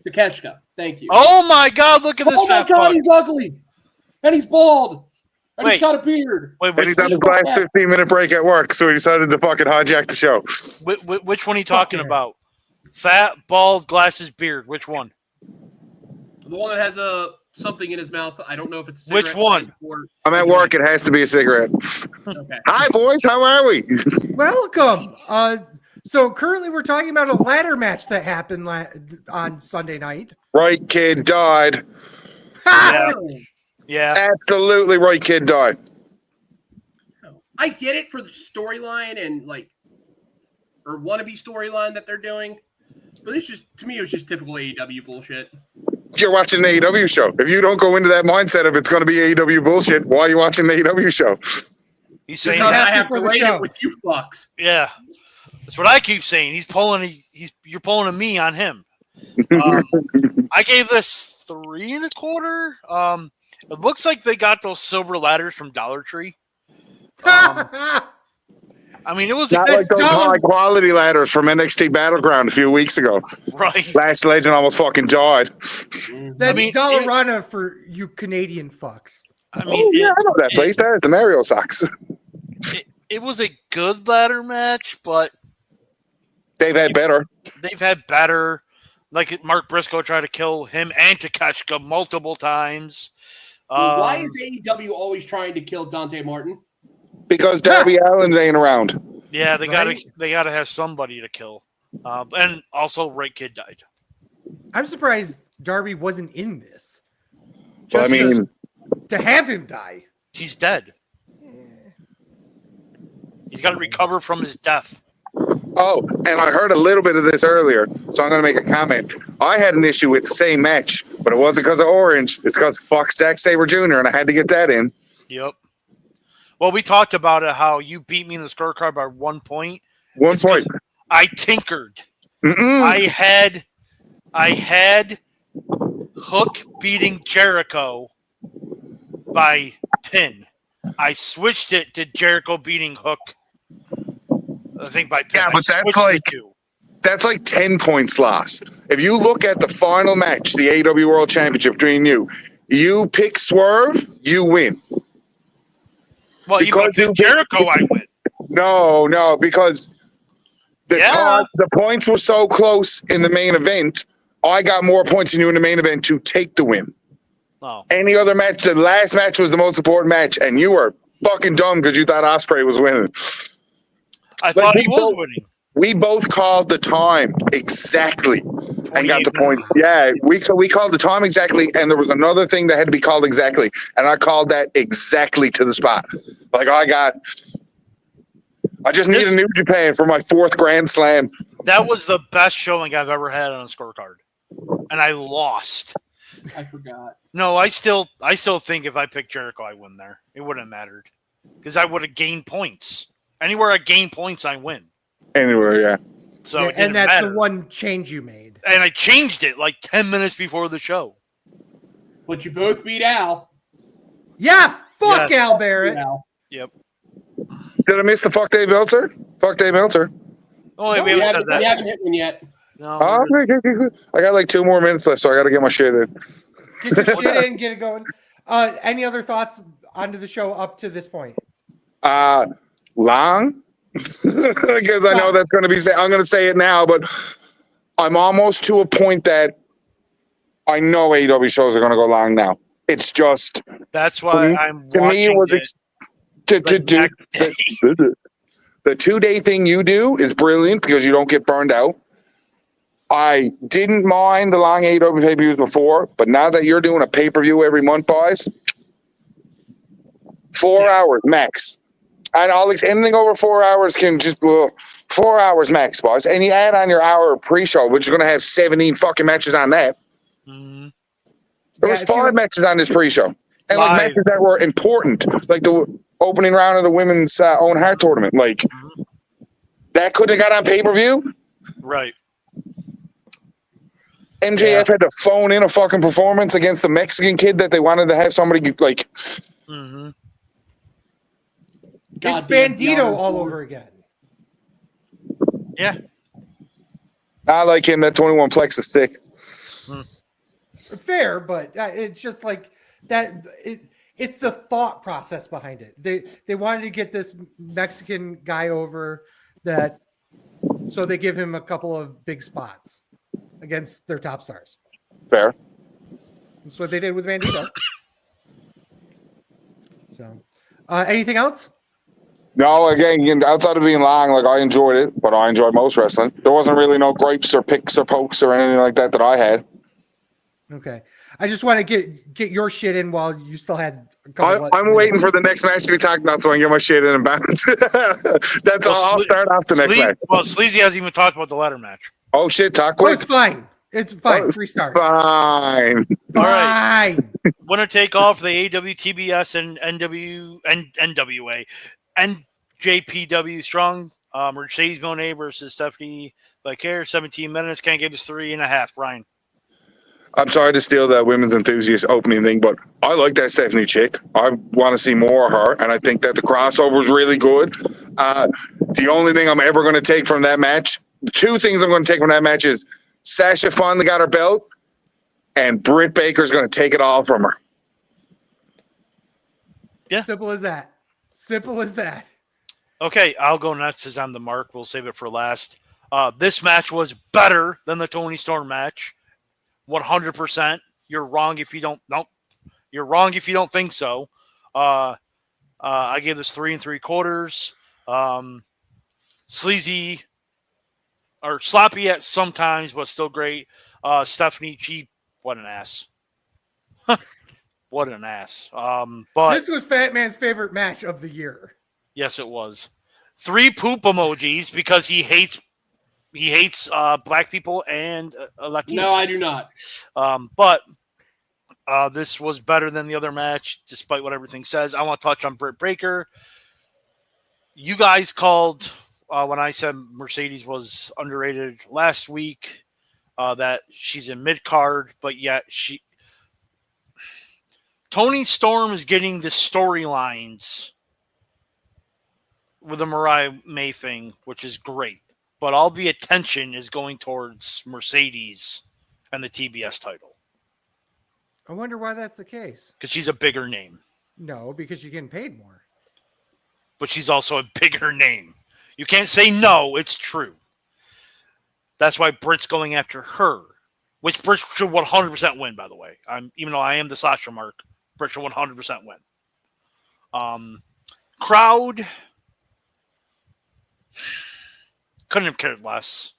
Takeshka. Thank you. Oh my God! Look at this Oh my fat God, fuck. he's ugly. And he's bald. And Wait. he's got a beard. Wait, And he's on his fuck last that? 15-minute break at work, so he decided to fucking hijack the show. which one are you talking yeah. about? Fat, bald, glasses, beard. Which one? The one that has something in his mouth. I don't know if it's a Which cigarette one? or I'm at work. It has to be a cigarette. Okay. Hi, boys. How are we? Welcome. So currently we're talking about a ladder match that happened on Sunday night. Right kid died. Yeah. Yeah. Absolutely right kid died. I get it for the storyline and or wannabe storyline that they're doing, but it's just, to me, it was just typical AEW bullshit. You're watching an AEW show. If you don't go into that mindset of it's going to be AEW bullshit, why are you watching an AEW show? He's saying Because that. I have for to the rate show. it with you fucks. Yeah. That's what I keep saying. You're pulling a me on him. I gave this 3 1/4. It looks like they got those silver ladders from Dollar Tree. I mean, it was Not like those dollar- high-quality ladders from NXT Battleground a few weeks ago. right. Last Legend almost fucking died. That's mean, Dollarana for you Canadian fucks. I mean, Oh, yeah, I know that place. That has the Mario socks. it was a good ladder match, but They've had better. they've had better. Like Mark Briscoe tried to kill him and Takeshka multiple times. Why is AEW always trying to kill Dante Martin? Because Darby Allin ain't around. Yeah, they Right? gotta have somebody to kill. And also, Right Kid died. I'm surprised Darby wasn't in this. Well, I Just mean, to have him die. He's dead. He's got to recover from his death. oh, and I heard a little bit of this earlier, so I'm going to make a comment. I had an issue with the same match, but it wasn't because of Orange. It's because fuck Zack Sabre Jr., and I had to get that in. Yep. Well, we talked about it, how you beat me in the scorecard by 1 point. One It's 'cause point. I tinkered. Mm-mm. I had Hook beating Jericho by pin. I switched it to Jericho beating Hook. I think by pin. Yeah, but I that's switched like- the two. That's like 10 points lost. If you look at the final match, the AEW World Championship between you pick Swerve, you win. Well, even because with Jericho, I win. No, because Yeah. the points were so close in the main event, I got more points than you in the main event to take the win. Oh. Any other match, the last match was the most important match, and you were fucking dumb because you thought Ospreay was winning. I thought he we was both- winning. We both called the time exactly and got the 28 points. Yeah, we called the time exactly, and there was another thing that had to be called exactly, and I called that exactly to the spot. Like I just need a New Japan for my 4th Grand Slam. That was the best showing I've ever had on a scorecard, and I lost. I forgot. No, I still think if I picked Jericho, I win there. It wouldn't have mattered because I would have gained points. Anywhere I gain points, I win. Anyway, yeah. So Yeah, it didn't and that's matter. the one change you made. And I changed it like 10 minutes before the show. But you both beat Al. Yeah, fuck Yes. Al Barrett. Al. Yep. Did I miss the fuck Dave Meltzer? Fuck Dave Meltzer. Oh, wait, No, we You haven't said haven't, you that. haven't hit one yet. No, Oh, okay. I got like 2 more minutes left, so I got to get my shit in. Get your shit in, get it going. Any other thoughts onto the show up to this point? Long? Because I know that's going to be. I'm going to say it now, but I'm almost to a point that I know AEW shows are going to go long now. It's just that's why I'm to me it watching was it to the do next day. the 2-day thing you do is brilliant because you don't get burned out. I didn't mind the long AEW pay-per-views before, but now that you're doing a pay-per-view every month, boys, 4 hours max. And anything over 4 hours can just 4 hours max, boys. And you add on your hour pre-show, which is going to have 17 fucking matches on that. Mhm. There Yeah, was if you- 5 matches on this pre-show, and like Live. matches that were important, like the opening round of the women's own heart tournament. Like that couldn't have got on pay-per-view. Right. MJF had to phone in a fucking performance against the Mexican kid that they wanted to have somebody like. Mm-hmm. It's Goddamn Bandito Yard all Board. over again. Yeah. I like him. That 21 flex is sick. Fair, but it's just like that. It's the thought process behind it. They wanted to get this Mexican guy over that, so they give him a couple of big spots against their top stars. Fair. That's what they did with Bandito. So, anything else? No, again, outside of being long, like I enjoyed it, but I enjoyed most wrestling. There wasn't really no gripes or picks or pokes or anything like that I had. Okay, I just want to get your shit in while you still had. I'm waiting for the next match to be talked about so I can get my shit in and bounce. That's all. I'll start off the next match. Well, Sleazy hasn't even talked about the ladder match. Oh shit! Talk Oh, quick. it's fine. It's fine. 3 stars. Fine. All right. Fine. Winner take all for the AEW, TBS, and NWA and JPW Strong. Mercedes Monet versus Stephanie Vicaire, 17 minutes. Can't give us 3.5. Ryan. I'm sorry to steal that women's enthusiast opening thing, but I like that Stephanie chick. I want to see more of her, and I think that the crossover is really good. The only thing I'm ever going to take from that match, the 2 things I'm going to take from that match is Sasha finally got her belt, and Britt Baker's going to take it all from her. Yeah. Simple as that. Simple as that. Okay, I'll go next as I'm the mark. We'll save it for last. This match was better than the Toni Storm match. 100%. You're wrong if you don't. You're wrong if you don't think so. I gave this 3 3/4. Sleazy or sloppy at sometimes, but still great. Stephanie Cheap, what an ass. What an ass. But This was Fat Man's favorite match of the year. yes, it was. 3 poop emojis because he hates black people and Latinos. No, I do not. But this was better than the other match, despite what everything says. I want to touch on Britt Baker. You guys called when I said Mercedes was underrated last week, that she's in mid-card, but yet Toni Storm is getting the storylines with the Mariah May thing, which is great. But all the attention is going towards Mercedes and the TBS title. I wonder why that's the case. Because she's a bigger name. No, because you're getting paid more. But she's also a bigger name. You can't say no, it's true. That's why Britt's going after her. Which Britt should 100% win, by the way. Even though I am the Sasha mark, Britt should 100% win. Crowd couldn't have cared less,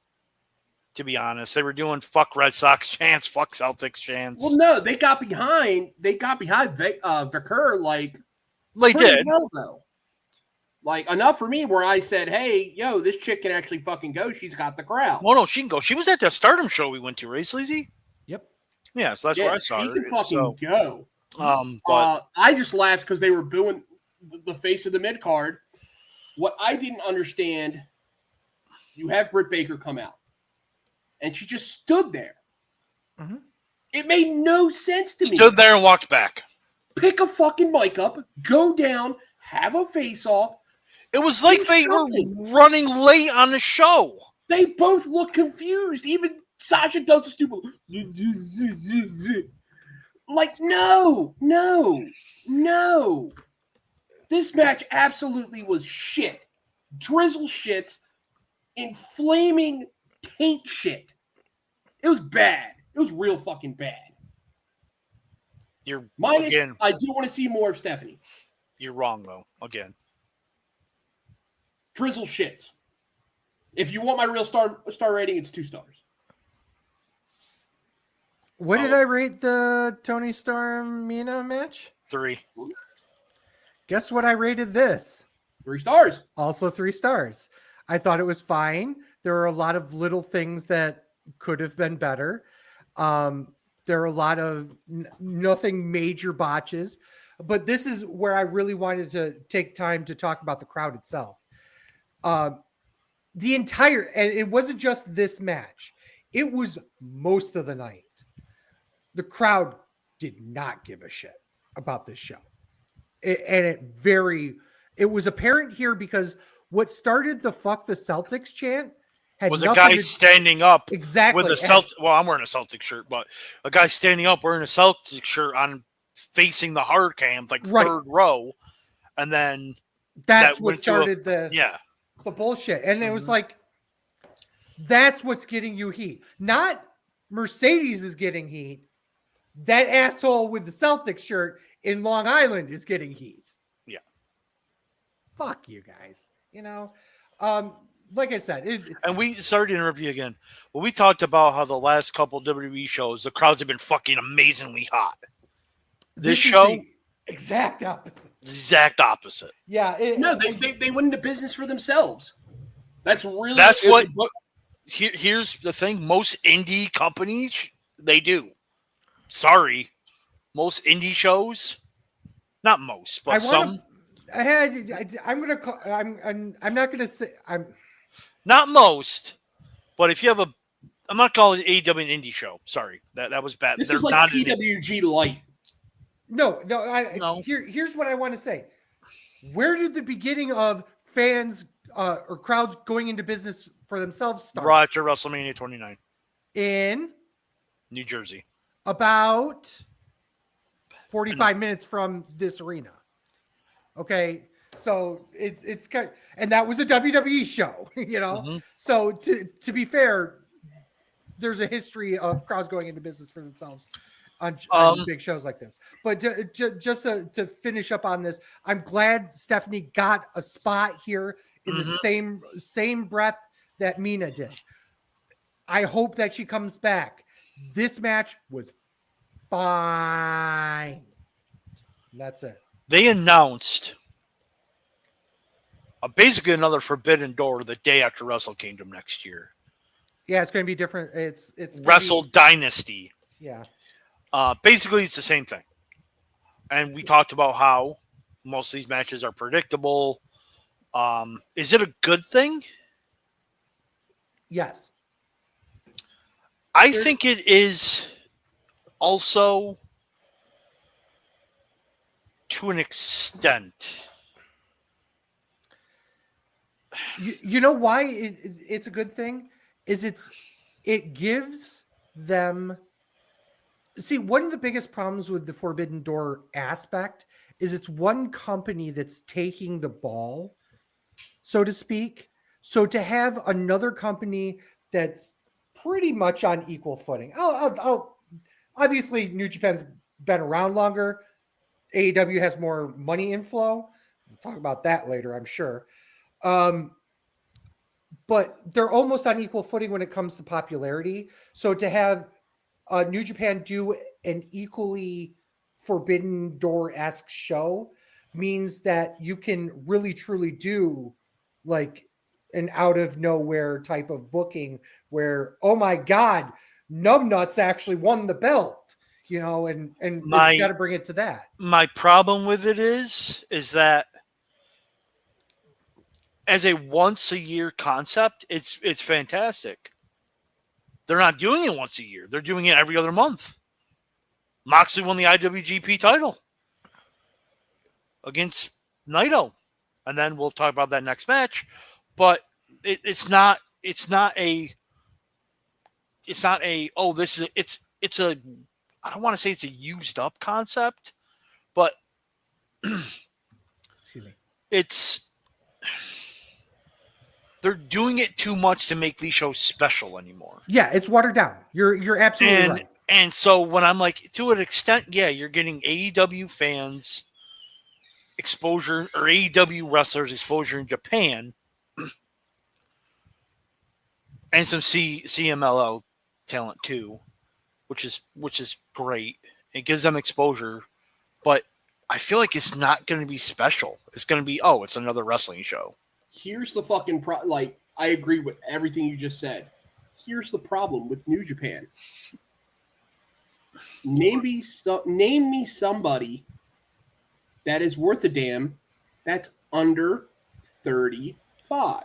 to be honest. They were doing fuck Red Sox chants, fuck Celtics chants. Well, no, they got behind Vicker like They pretty did. well, though. Like enough for me where I said, "Hey, yo, this chick can actually fucking go. She's got the crowd." Well, no, she can go. She was at that Stardom show we went to, right, Sleazy? Yep. Yeah, so that's where I saw she her. can fucking go. But I just laughed because they were booing the face of the mid card. What I didn't understand, you have Britt Baker come out, and she just stood there. Mm-hmm. It made no sense to me. stood there and walked back. Pick a fucking mic up, go down, have a face off. It was like they were running late on the show. They both look confused. Even Sasha does the stupid. Like, no. This match absolutely was shit. Drizzle shits, inflaming taint shit. It was bad. It was real fucking bad. You're Minus, again. I do want to see more of Stephanie. You're wrong though. Again, Drizzle shits. If you want my real star rating, it's 2 stars. What did I rate the Toni Storm Mina match? 3. Guess what I rated this? 3 stars. Also 3 stars. I thought it was fine. There were a lot of little things that could have been better. There are a lot of nothing major botches, but this is where I really wanted to take time to talk about the crowd itself. The entire, and it wasn't just this match. It was most of the night. The crowd did not give a shit about this show. It was apparent here because what started the fuck the Celtics chant had was a nothing guy to- standing up exactly with a it had- Celtic. Well, I'm wearing a Celtic shirt, but a guy standing up wearing a Celtic shirt on facing the hard cam, like Right. third row, and then That's that what went to a- started the yeah. bullshit. And it was Mhm. like, that's what's getting you heat. Not Mercedes is getting heat. That asshole with the Celtics shirt in Long Island is getting heat. Yeah. Fuck you guys. You know, like I said, And we sorry to interrupt you again, but we talked about how the last couple WWE shows, the crowds have been fucking amazingly hot. This is show, the exact opposite. exact opposite. Yeah. No, they went into business for themselves. That's really What- Here's the thing: most indie companies they do. Sorry, most indie shows, not most, but some. I'm gonna call. I'm not gonna say. Not most, but if you have I'm not calling it AEW an indie show. Sorry, that was bad. This They're is like not PWG light. No. No. Here's what I want to say. Where did the beginning of fans or crowds going into business for themselves start? Raw after WrestleMania 29, In New Jersey. about 45 minutes from this arena. Okay. So it's kind of, and that was a WWE show, you know? Mhm. So to be fair, there's a history of crowds going into business for themselves on big shows like this. But just to finish up on this, I'm glad Stephanie got a spot here in the same breath that Mina did. I hope that she comes back. This match was fine. That's it. They announced basically another Forbidden Door the day after Wrestle Kingdom next year. Yeah, it's going to be different. It's Wrestle Dynasty. Yeah. Basically, it's the same thing. And we talked about how most of these matches are predictable. Is it a good thing? Yes. I think it is also to an extent. You know why it's a good thing is it gives them. See, one of the biggest problems with the Forbidden Door aspect is it's one company that's taking the ball, so to speak. So to have another company that's pretty much on equal footing. I'll obviously New Japan's been around longer. AEW has more money inflow. We'll talk about that later, I'm sure. But they're almost on equal footing when it comes to popularity. So to have New Japan do an equally Forbidden Door-esque show means that you can really truly do like an out of nowhere type of booking where, oh my God, Numbnuts actually won the belt, you know, and it's got to bring it to that. My problem with it is that as a once a year concept, it's fantastic. They're not doing it once a year. They're doing it every other month. Moxley won the IWGP title against Naito. And then we'll talk about that next match. But it's not a I don't want to say it's a used up concept, but Excuse me. They're doing it too much to make these shows special anymore. Yeah, it's watered down. You're absolutely right. And so when I'm like, to an extent, yeah, you're getting AEW fans exposure or AEW wrestlers exposure in Japan and some CMLL talent too, which is great. It gives them exposure, but I feel like it's not going to be special. It's going to be, it's another wrestling show. Here's the fucking I agree with everything you just said. Here's the problem with New Japan. Name me somebody that is worth a damn that's under 35.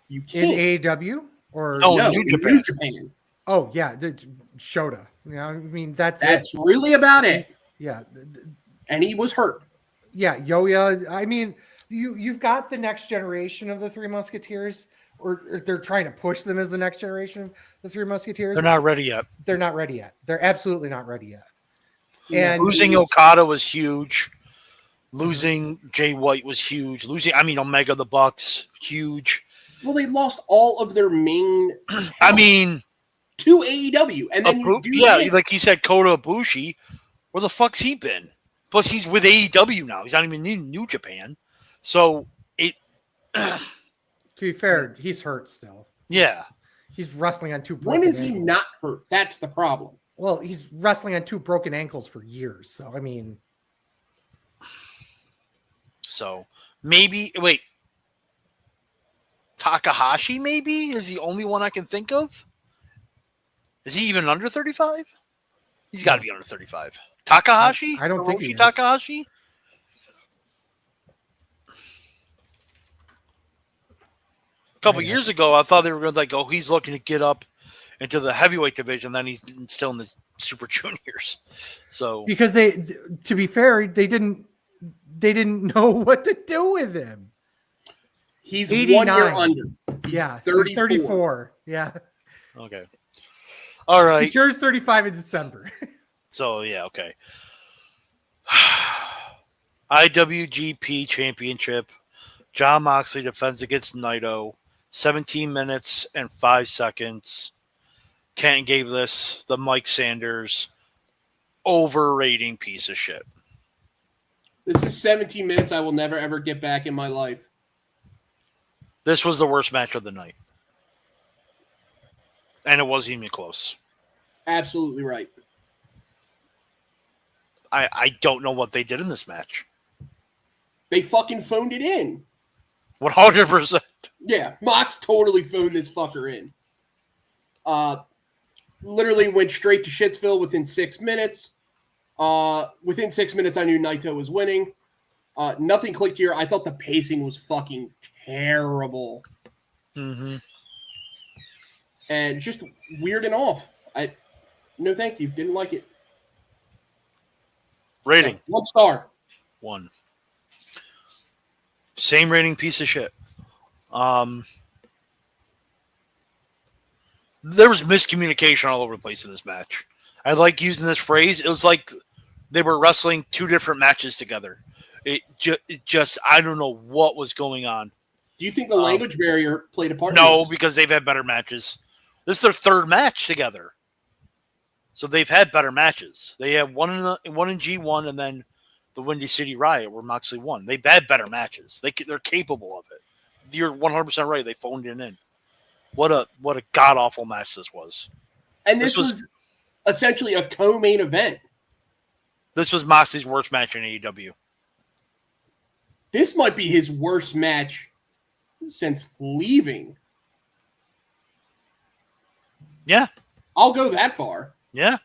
You can't. In AEW or No, New Japan. New Japan. Oh yeah, Shota. You know, I mean that's really about it. Yeah, And he was hurt. yeah, Yoya. I mean, you've got the next generation of the Three Musketeers, or they're trying to push them as the next generation of the Three Musketeers. They're not ready yet. They're not ready yet. They're absolutely not ready yet. And Losing Okada was huge. Losing Jay White was huge. Omega the Bucks, huge. Well, they lost all of their main I mean, to AEW, and then you do this. like you said, Kota Ibushi. Where the fuck's he been? Plus, he's with AEW now. He's not even in New Japan. So it. To be fair, he's hurt still. Yeah, he's wrestling on two. Broken When is he ankles. not hurt? That's the problem. Well, he's wrestling on two broken ankles for years. So I mean, so maybe wait. Takahashi maybe is the only one I can think of. Is he even under 35? He's got to be under 35. Takahashi? I don't think he is. Takahashi? A couple years ago, I thought they were going to he's looking to get up into the heavyweight division. Then he's still in the Super Juniors. So because to be fair, they didn't know what to do with him. He's 89. 1 year under. He's 34. Yeah. Okay. All right. He turns 35 in December. So, yeah, okay. IWGP Championship. Jon Moxley defends against Naito. 17 minutes and 5 seconds. Kent gave this the Mike Sanders overrating piece of shit. This is 17 minutes I will never, ever get back in my life. This was the worst match of the night. And it wasn't even close. Absolutely right. I don't know what they did in this match. They fucking phoned it in. 100%. Yeah, Mox totally phoned this fucker in. Literally went straight to Shitsville within 6 minutes. Within 6 minutes, I knew Naito was winning. Nothing clicked here. I thought the pacing was fucking terrible. Mm-hmm. And just weird and off. No, thank you. Didn't like it. Rating. 1 star. 1. Same rating, piece of shit. There was miscommunication all over the place in this match. I like using this phrase. It was like they were wrestling 2 different matches together. It just I don't know what was going on. Do you think the language barrier played a part? No, in this? because they've had better matches. This is their 3rd match together. So they've had better matches. They had one in G1 and then the Windy City Riot where Moxley won. They've had better matches. They're capable of it. You're 100% right. They phoned it in. What a god awful match this was. And this was essentially a co-main event. This was Moxley's worst match in AEW. This might be his worst match since leaving. Yeah. I'll go that far. Yeah.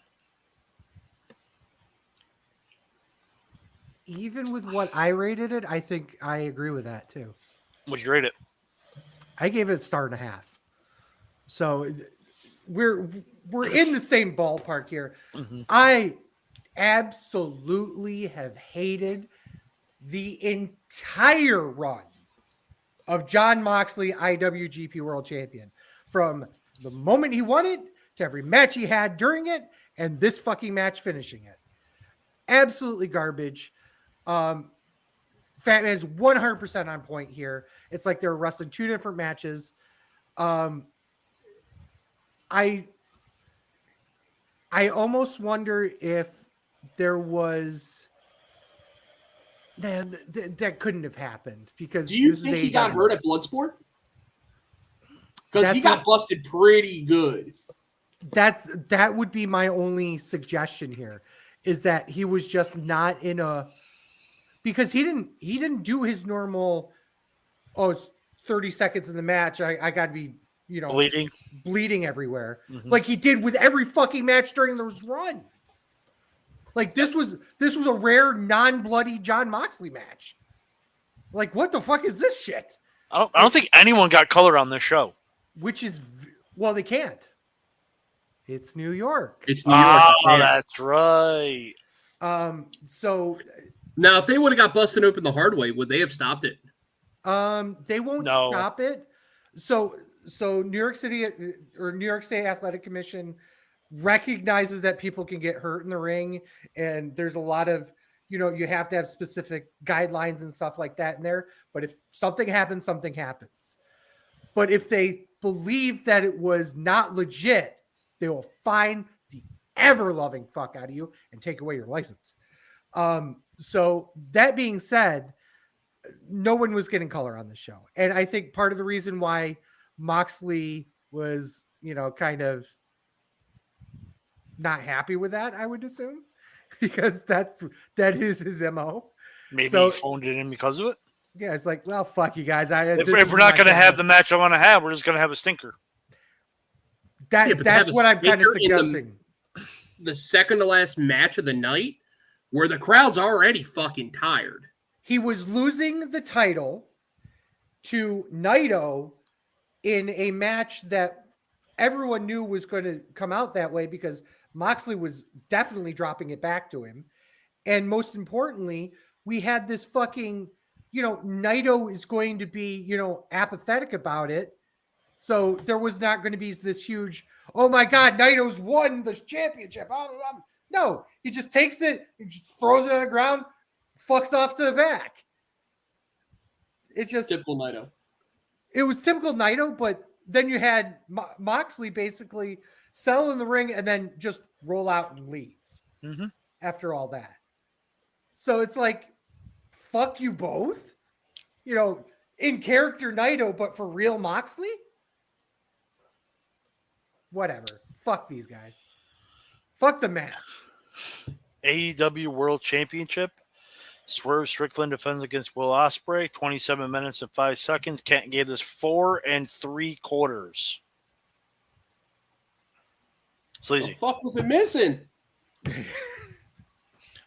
Even with what I rated it, I think I agree with that too. What'd you rate it? I gave it a 1.5 stars. So we're in the same ballpark here. Mm-hmm. I absolutely have hated the entire run of Jon Moxley, IWGP World Champion, from the moment he won it to every match he had during it and this fucking match finishing it. Absolutely garbage. Fatman's 100% on point here. It's like they're wrestling 2 different matches. I almost wonder if there was that couldn't have happened because do you think he got hurt at Bloodsport? Because he got busted pretty good. That would be my only suggestion here, is that he was just not in a, because he didn't do his normal, it's 30 seconds in the match, I got to be, bleeding everywhere, like he did with every fucking match during this run. Like this was a rare non-bloody Jon Moxley match. Like what the fuck is this shit? I don't think anyone got color on this show. Which is, well, they can't. It's New York. It's New York. Oh, that's right. So now, if they would have got busted open the hard way, would they have stopped it? They won't No. stop it. So New York City or New York State Athletic Commission recognizes that people can get hurt in the ring, and there's a lot of, you have to have specific guidelines and stuff like that in there. But if something happens, something happens. But if they believe that it was not legit, they will fine the ever-loving fuck out of you and take away your license. So that being said, no one was getting color on the show. And I think part of the reason why Moxley was, kind of not happy with that, I would assume, because that is his MO. Maybe So- he phoned it in because of it. Yeah, it's like, well, fuck you guys. If we're not going to have the match I want to have, we're just going to have a stinker. Yeah, but to that's have a what I'm kind of stinker in suggesting. The second to last match of the night, where the crowd's already fucking tired. He was losing the title to Naito in a match that everyone knew was going to come out that way because Moxley was definitely dropping it back to him. And most importantly, we had this fucking, Naito is going to be, apathetic about it. So there was not going to be this huge, oh my God, Naito's won the championship. Blah, blah, blah. No, he just takes it, he just throws it on the ground, fucks off to the back. It's just Typical Naito. It was typical Naito, but then you had Moxley basically sell in the ring and then just roll out and leave after all that. So it's like, fuck you both, in character Naito, but for real Moxley. Whatever. Fuck these guys. Fuck the match. AEW World Championship. Swerve Strickland defends against Will Ospreay. 27 minutes and 5 seconds. Kenton gave this 4 3/4. Sleazy. The fuck was it missing?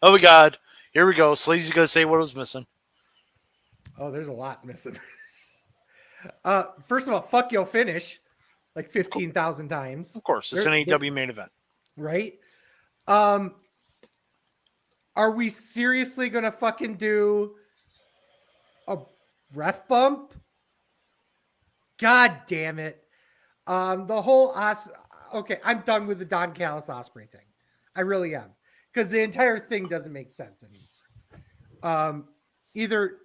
Oh my God. Here we go. Sleazy's going to say what was missing. Oh, there's a lot missing. First of all, fuck your finish like 15,000 times. Of course. It's an AEW main event. Right? Are we seriously going to fucking do a ref bump? God damn it. The whole okay, I'm done with the Don Callis Ospreay thing. I really am. Because the entire thing doesn't make sense anymore. Either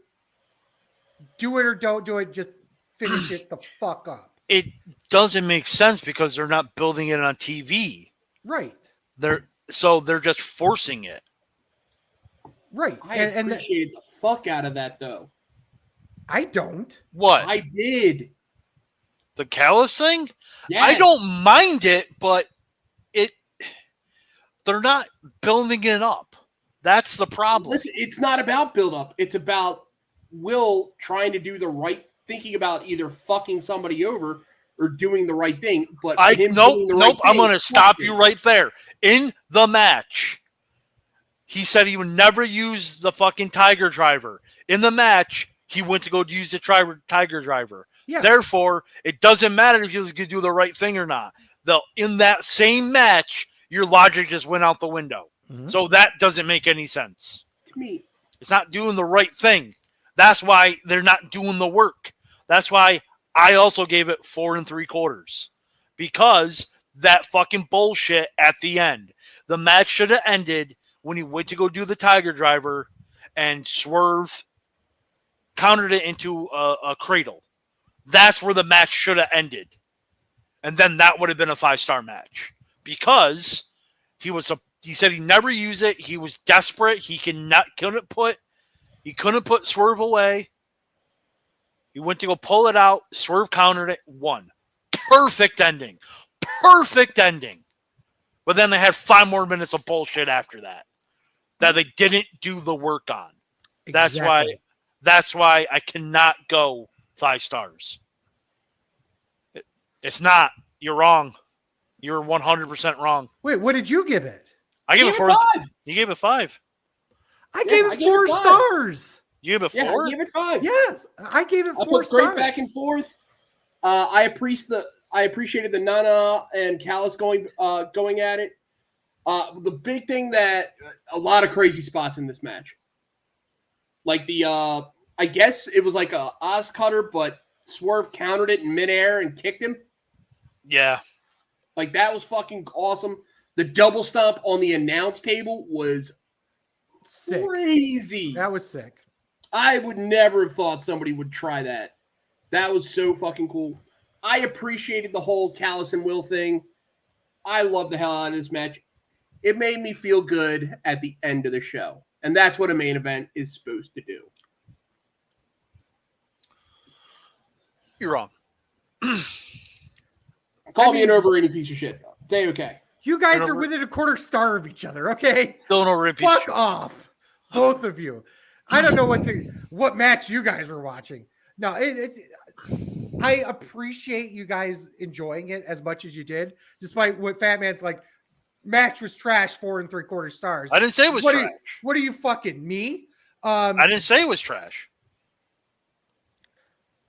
do it or don't do it. Just finish it the fuck up. It doesn't make sense because they're not building it on TV. Right. They're just forcing it. Right. I appreciated the fuck out of that, though. I don't. What? I did. The Callis thing? Yes. I don't mind it, but they're not building it up. That's the problem. Listen, it's not about build up. It's about Will trying to do the right, thinking about either fucking somebody over or doing the right thing. But nope. I'm going to stop you right there. In the match, he said he would never use the fucking Tiger Driver. In the match, he went to go use the Tiger Driver. Yeah. Therefore, it doesn't matter if he was going to do the right thing or not. In that same match, your logic just went out the window. Mm-hmm. So that doesn't make any sense. To me, it's not doing the right thing. That's why they're not doing the work. That's why I also gave it 4 3/4. Because that fucking bullshit at the end. The match should have ended when he went to go do the Tiger Driver and Swerve countered it into a cradle. That's where the match should have ended. And then that would have been a 5-star match. Because he said he never used it. He was desperate. He couldn't put Swerve away. He went to go pull it out. Swerve countered it. Won. Perfect ending. Perfect ending. But then they had 5 more minutes of bullshit after that they didn't do the work on. Exactly. That's why I cannot go 5 stars. It's not. You're wrong. You're 100% wrong. Wait, what did you give it? I gave it 4. 5. You gave it 5. I gave it 4 stars. You gave it 4? Yeah, I gave it 5. Yes, I gave it 4 put stars. Great back and forth. I appreciated the Nana and Callis going at it. The big thing that a lot of crazy spots in this match, like I I guess it was like a Oz cutter, but Swerve countered it in midair and kicked him. Yeah. Like, that was fucking awesome. The double stomp on the announce table was Sick. crazy. That was sick. I would never have thought somebody would try that. That was so fucking cool. I appreciated the whole Callis and Will thing. I love the hell out of this match. It made me feel good at the end of the show. And that's what a main event is supposed to do. You're wrong. Call me an overrated piece of shit. Say okay. You guys are within a quarter star of each other, okay? Still no repeat. Fuck off, both of you. I don't know what match you guys were watching. No, I appreciate you guys enjoying it as much as you did, despite what Fat Man's like. Match was trash, 4 3/4 stars. I didn't say it was trash. What are you fucking me? I didn't say it was trash.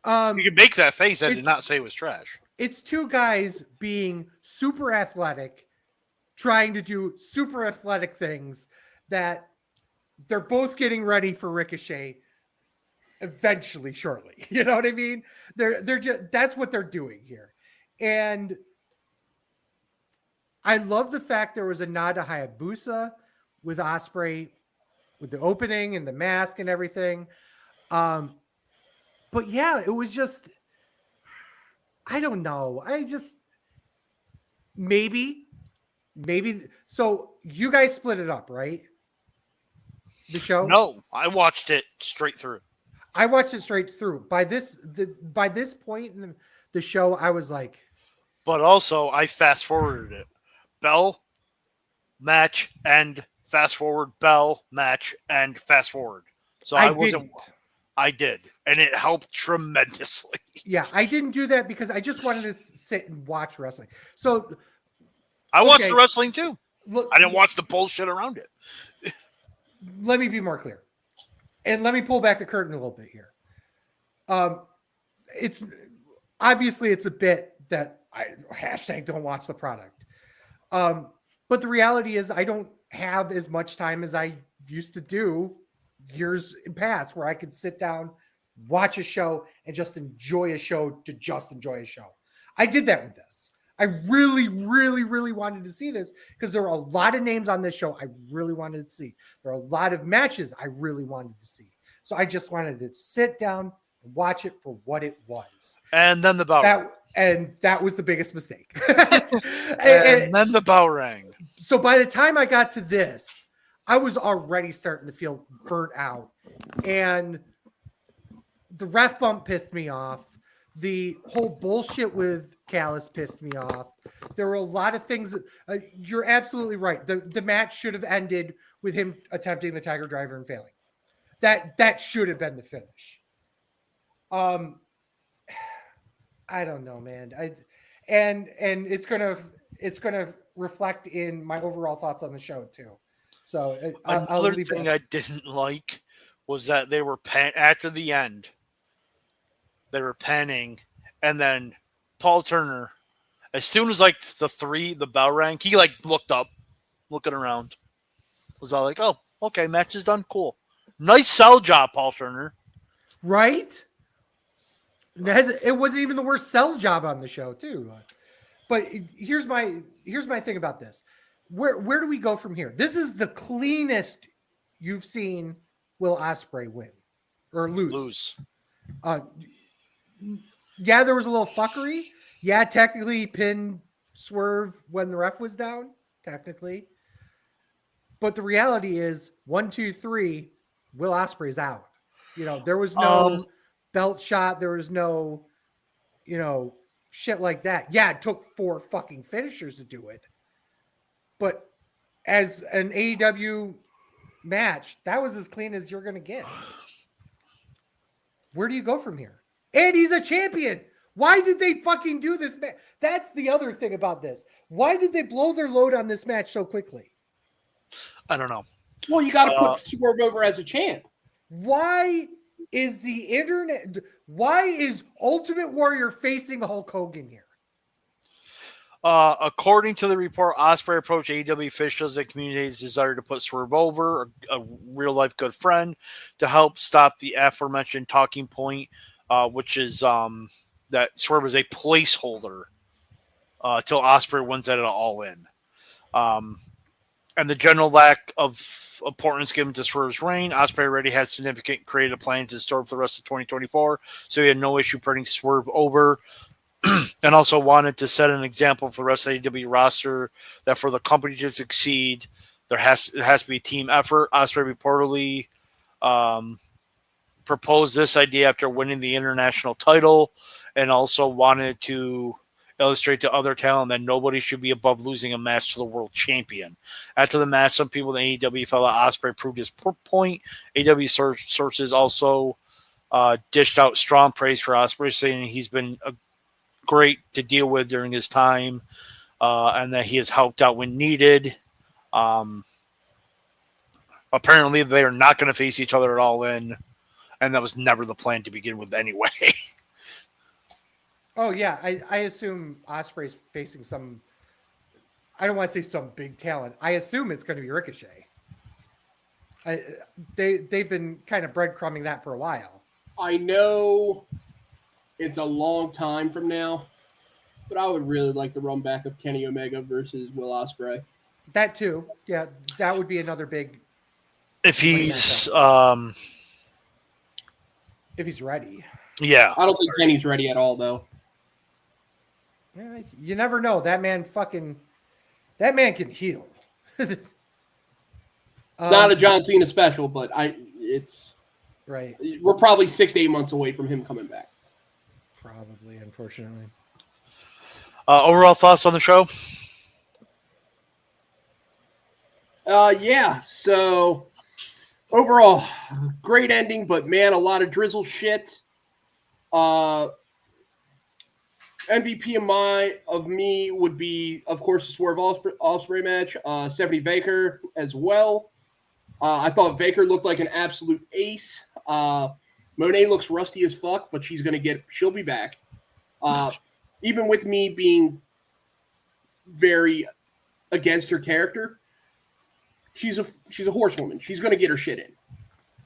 You can make that face. I did not say it was trash. It's two guys being super athletic, trying to do super athletic things that they're both getting ready for Ricochet eventually, shortly. You know what I mean? They're just, that's what they're doing here. And I love the fact there was a nod to Hayabusa with Ospreay, with the opening and the mask and everything. But yeah, it was just, I don't know. Maybe. So you guys split it up, right? The show? No, I watched it straight through. I watched it straight through. By this point in the show, I was like, but also I fast forwarded it. Bell, match, end, fast forward, bell, match, end, fast forward. So I did. And it helped tremendously. Yeah, I didn't do that because I just wanted to sit and watch wrestling. So I watched the wrestling too. Look, I didn't watch the bullshit around it. Let me be more clear. And let me pull back the curtain a little bit here. It's obviously it's a bit that I hashtag don't watch the product. But the reality is I don't have as much time as I used to do years in past where I could sit down, watch a show, and just enjoy a show to just enjoy a show. I did that with this. I really, really, really wanted to see this because there were a lot of names on this show I really wanted to see. There are a lot of matches I really wanted to see. So I just wanted to sit down and watch it for what it was. And then the bell rang. And that was the biggest mistake. and then the bell rang. So by the time I got to this, I was already starting to feel burnt out. And the ref bump pissed me off. The whole bullshit with Callis pissed me off. There were a lot of things. You're absolutely right. The match should have ended with him attempting the Tiger Driver and failing. That should have been the finish. I don't know, man. And it's gonna reflect in my overall thoughts on the show too. So another thing I didn't like was that they were after the end. They were panning, and then Paul Turner, as soon as the bell rang, he looked up, looking around, was all like, "Oh, okay, match is done, cool, nice sell job, Paul Turner." Right? It wasn't even the worst sell job on the show, too. But here's my thing about this. Where do we go from here? This is the cleanest you've seen Will Ospreay win or lose. Yeah, there was a little fuckery. Yeah, technically pin Swerve when the ref was down, technically. But the reality is 1, 2, 3, Will Ospreay's out. There was no belt shot. There was no, shit like that. Yeah, it took 4 fucking finishers to do it. But as an AEW match, that was as clean as you're going to get. Where do you go from here? And he's a champion. Why did they fucking do this match? That's the other thing about this. Why did they blow their load on this match so quickly? I don't know. Well, you got to put Swerve over as a champ. Why is Ultimate Warrior facing Hulk Hogan here? According to the report, Ospreay approached AEW officials and communicated his desire to put Swerve over, a real-life good friend, to help stop the aforementioned talking point, which is that Swerve is a placeholder till Ospreay wins at an all-in. And the general lack of importance given to Swerve's reign, Ospreay already had significant creative plans in store for the rest of 2024, so he had no issue putting Swerve over. And also wanted to set an example for the rest of the AEW roster that for the company to succeed, it has to be a team effort. Ospreay reportedly proposed this idea after winning the international title, and also wanted to illustrate to other talent that nobody should be above losing a match to the world champion. After the match, some people in AEW felt that Ospreay proved his point. AEW sources also dished out strong praise for Ospreay, saying he's been great to deal with during his time, and that he has helped out when needed. Apparently, they are not going to face each other at all in, and that was never the plan to begin with anyway. Oh yeah, I assume Ospreay's facing some. I don't want to say some big talent. I assume it's going to be Ricochet. They've been kind of breadcrumbing that for a while. I know it's a long time from now, but I would really like the run back of Kenny Omega versus Will Ospreay. That too, yeah, that would be another big. If he's ready. Yeah. I don't think Kenny's ready at all, though. Yeah, you never know. That man can heal. Not a John Cena special, but it's right. We're probably 6 to 8 months away from him coming back. Probably, unfortunately. Overall thoughts on the show? Yeah. So overall, great ending, but man, a lot of drizzle shit. MVP of me would be, of course, the Swerve Ospreay match. 70 Baker as well. I thought Baker looked like an absolute ace. Monet looks rusty as fuck, but she'll be back. Even with me being very against her character, she's a horsewoman. She's gonna get her shit in.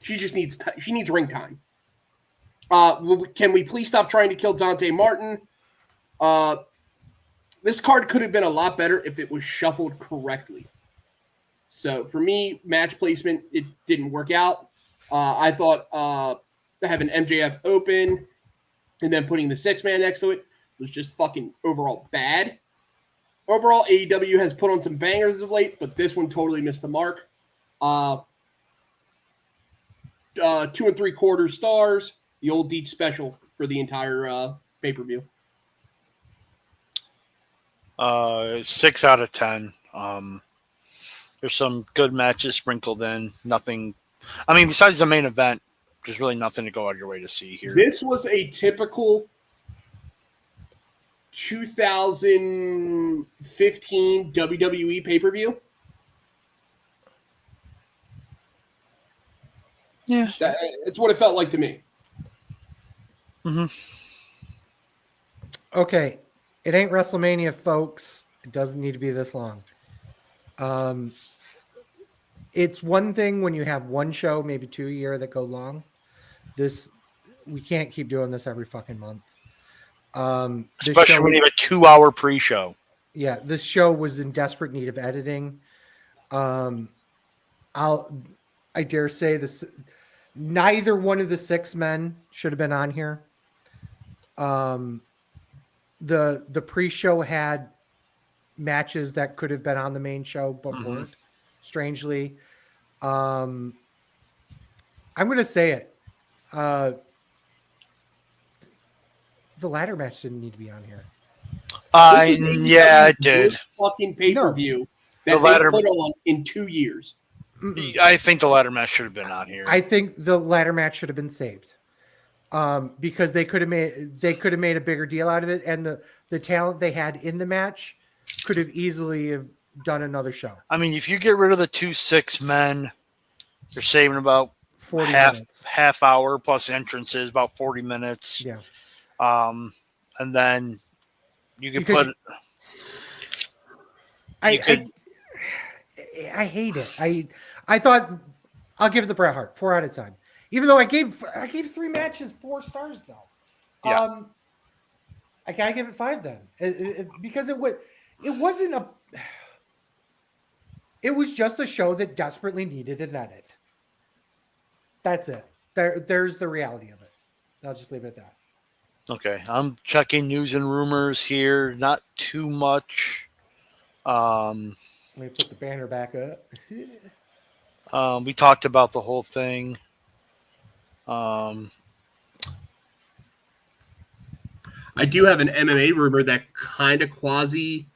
She just needs ring time. Can we please stop trying to kill Dante Martin? This card could have been a lot better if it was shuffled correctly. So for me, match placement, it didn't work out. I thought having MJF open and then putting the 6-man next to it was just fucking overall bad. Overall, AEW has put on some bangers of late, but this one totally missed the mark. 2 3/4 stars, the old Deech special for the entire pay-per-view. 6 out of 10. There's some good matches sprinkled in. Nothing. I mean, besides the main event, there's really nothing to go out of your way to see here. This was a typical 2015 WWE pay-per-view. Yeah. It's what it felt like to me. Mm-hmm. Okay. It ain't WrestleMania, folks. It doesn't need to be this long. It's one thing when you have one show, maybe 2 a year that go long. We can't keep doing this every fucking month. Especially when you have a 2-hour pre-show. Yeah, this show was in desperate need of editing. I dare say this. Neither one of the 6 men should have been on here. The pre-show had matches that could have been on the main show, but weren't. Strangely, I'm going to say it. The ladder match didn't need to be on here. Yeah, it did. Fucking pay-per-view that The ladder they put on in 2 years. I think the ladder match should have been on here. I think the ladder match should have been saved. Because they could have made a bigger deal out of it, and the talent they had in the match could have easily have done another show. I mean, if you get rid of the 2 6-men, you're saving about 40 minutes. half hour plus entrances, about 40 minutes. Yeah. And then you can put You could. I hate it. I thought I'll give it the Bret Hart 4 out of 10. Even though I gave 3 matches 4 stars though. Yeah. I gotta give it 5 then, because it wasn't a. It was just a show that desperately needed an edit. That's it. There's the reality of it. I'll just leave it at that. Okay, I'm checking news and rumors here. Not too much. Let me put the banner back up. We talked about the whole thing. I do have an MMA rumor that kind of quasi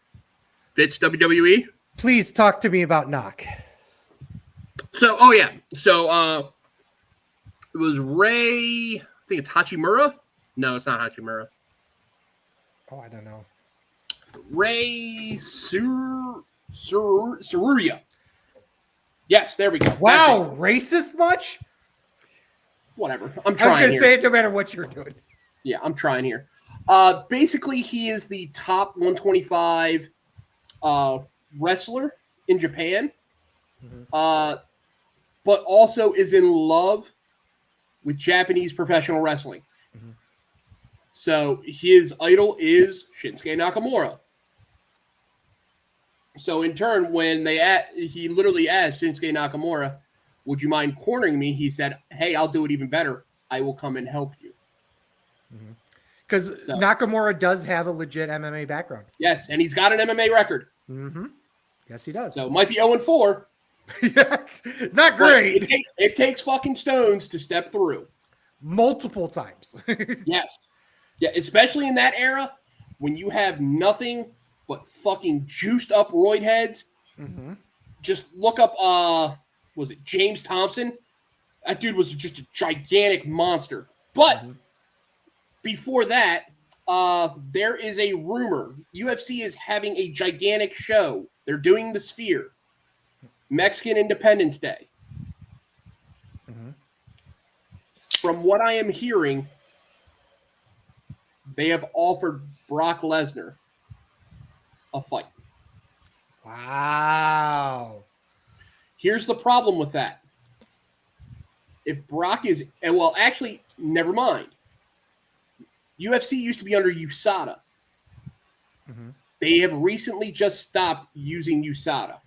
fits WWE. Please talk to me about Knock. So, it was Ray. I think it's Hachimura. No, it's not Hachimura. Oh, I don't know. Ray Suruya. Yes, there we go. Wow, racist much? Whatever. I'm I was trying going to here. say it no matter what you're doing. Yeah, I'm trying here. Basically, he is the top 125 wrestler in Japan, but also is in love with Japanese professional wrestling. Mhm. So his idol is Shinsuke Nakamura. So in turn, when he literally asked Shinsuke Nakamura, "Would you mind cornering me?" He said, "Hey, I'll do it even better. I will come and help you." Because Nakamura does have a legit MMA background. Yes, and he's got an MMA record. Mm-hmm. Yes, he does. So it might be 0-4. It's not great. It takes fucking stones to step through. Multiple times. Yes. Yeah, especially in that era when you have nothing but fucking juiced up roid heads. Mm-hmm. Just look up, was it James Thompson? That dude was just a gigantic monster. But before that, there is a rumor. UFC is having a gigantic show. They're doing the Sphere. Mexican Independence Day. Mhm. From what I am hearing, they have offered Brock Lesnar a fight. Wow. Here's the problem with that. If Brock is... Well, actually, never mind. UFC used to be under USADA. Mhm. They have recently just stopped using USADA.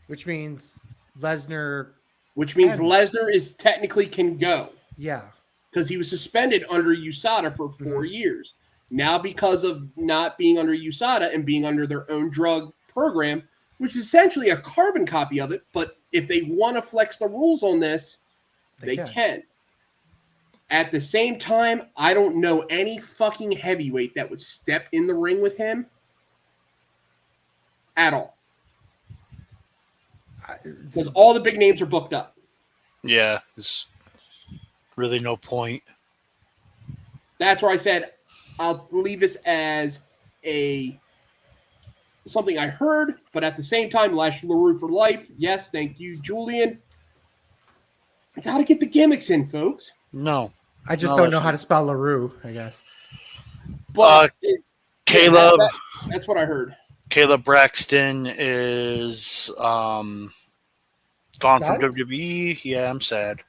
Which means Lesnar. Which means And- Lesnar is technically can go. Yeah. Because he was suspended under USADA for 4 years. Now, because of not being under USADA and being under their own drug program, which is essentially a carbon copy of it, but if they want to flex the rules on this, they can. At the same time, I don't know any fucking heavyweight that would step in the ring with him at all. Because all the big names are booked up. Yeah, there's really no point. That's where I said I'll leave this as something I heard, but at the same time, Lash LaRue for life. Yes, thank you, Julian. I gotta get the gimmicks in, folks. No. I just No, don't know that's- how to spell LaRue, I guess. But Caleb that's what I heard. Caleb Braxton is gone from WWE. Yeah, I'm sad.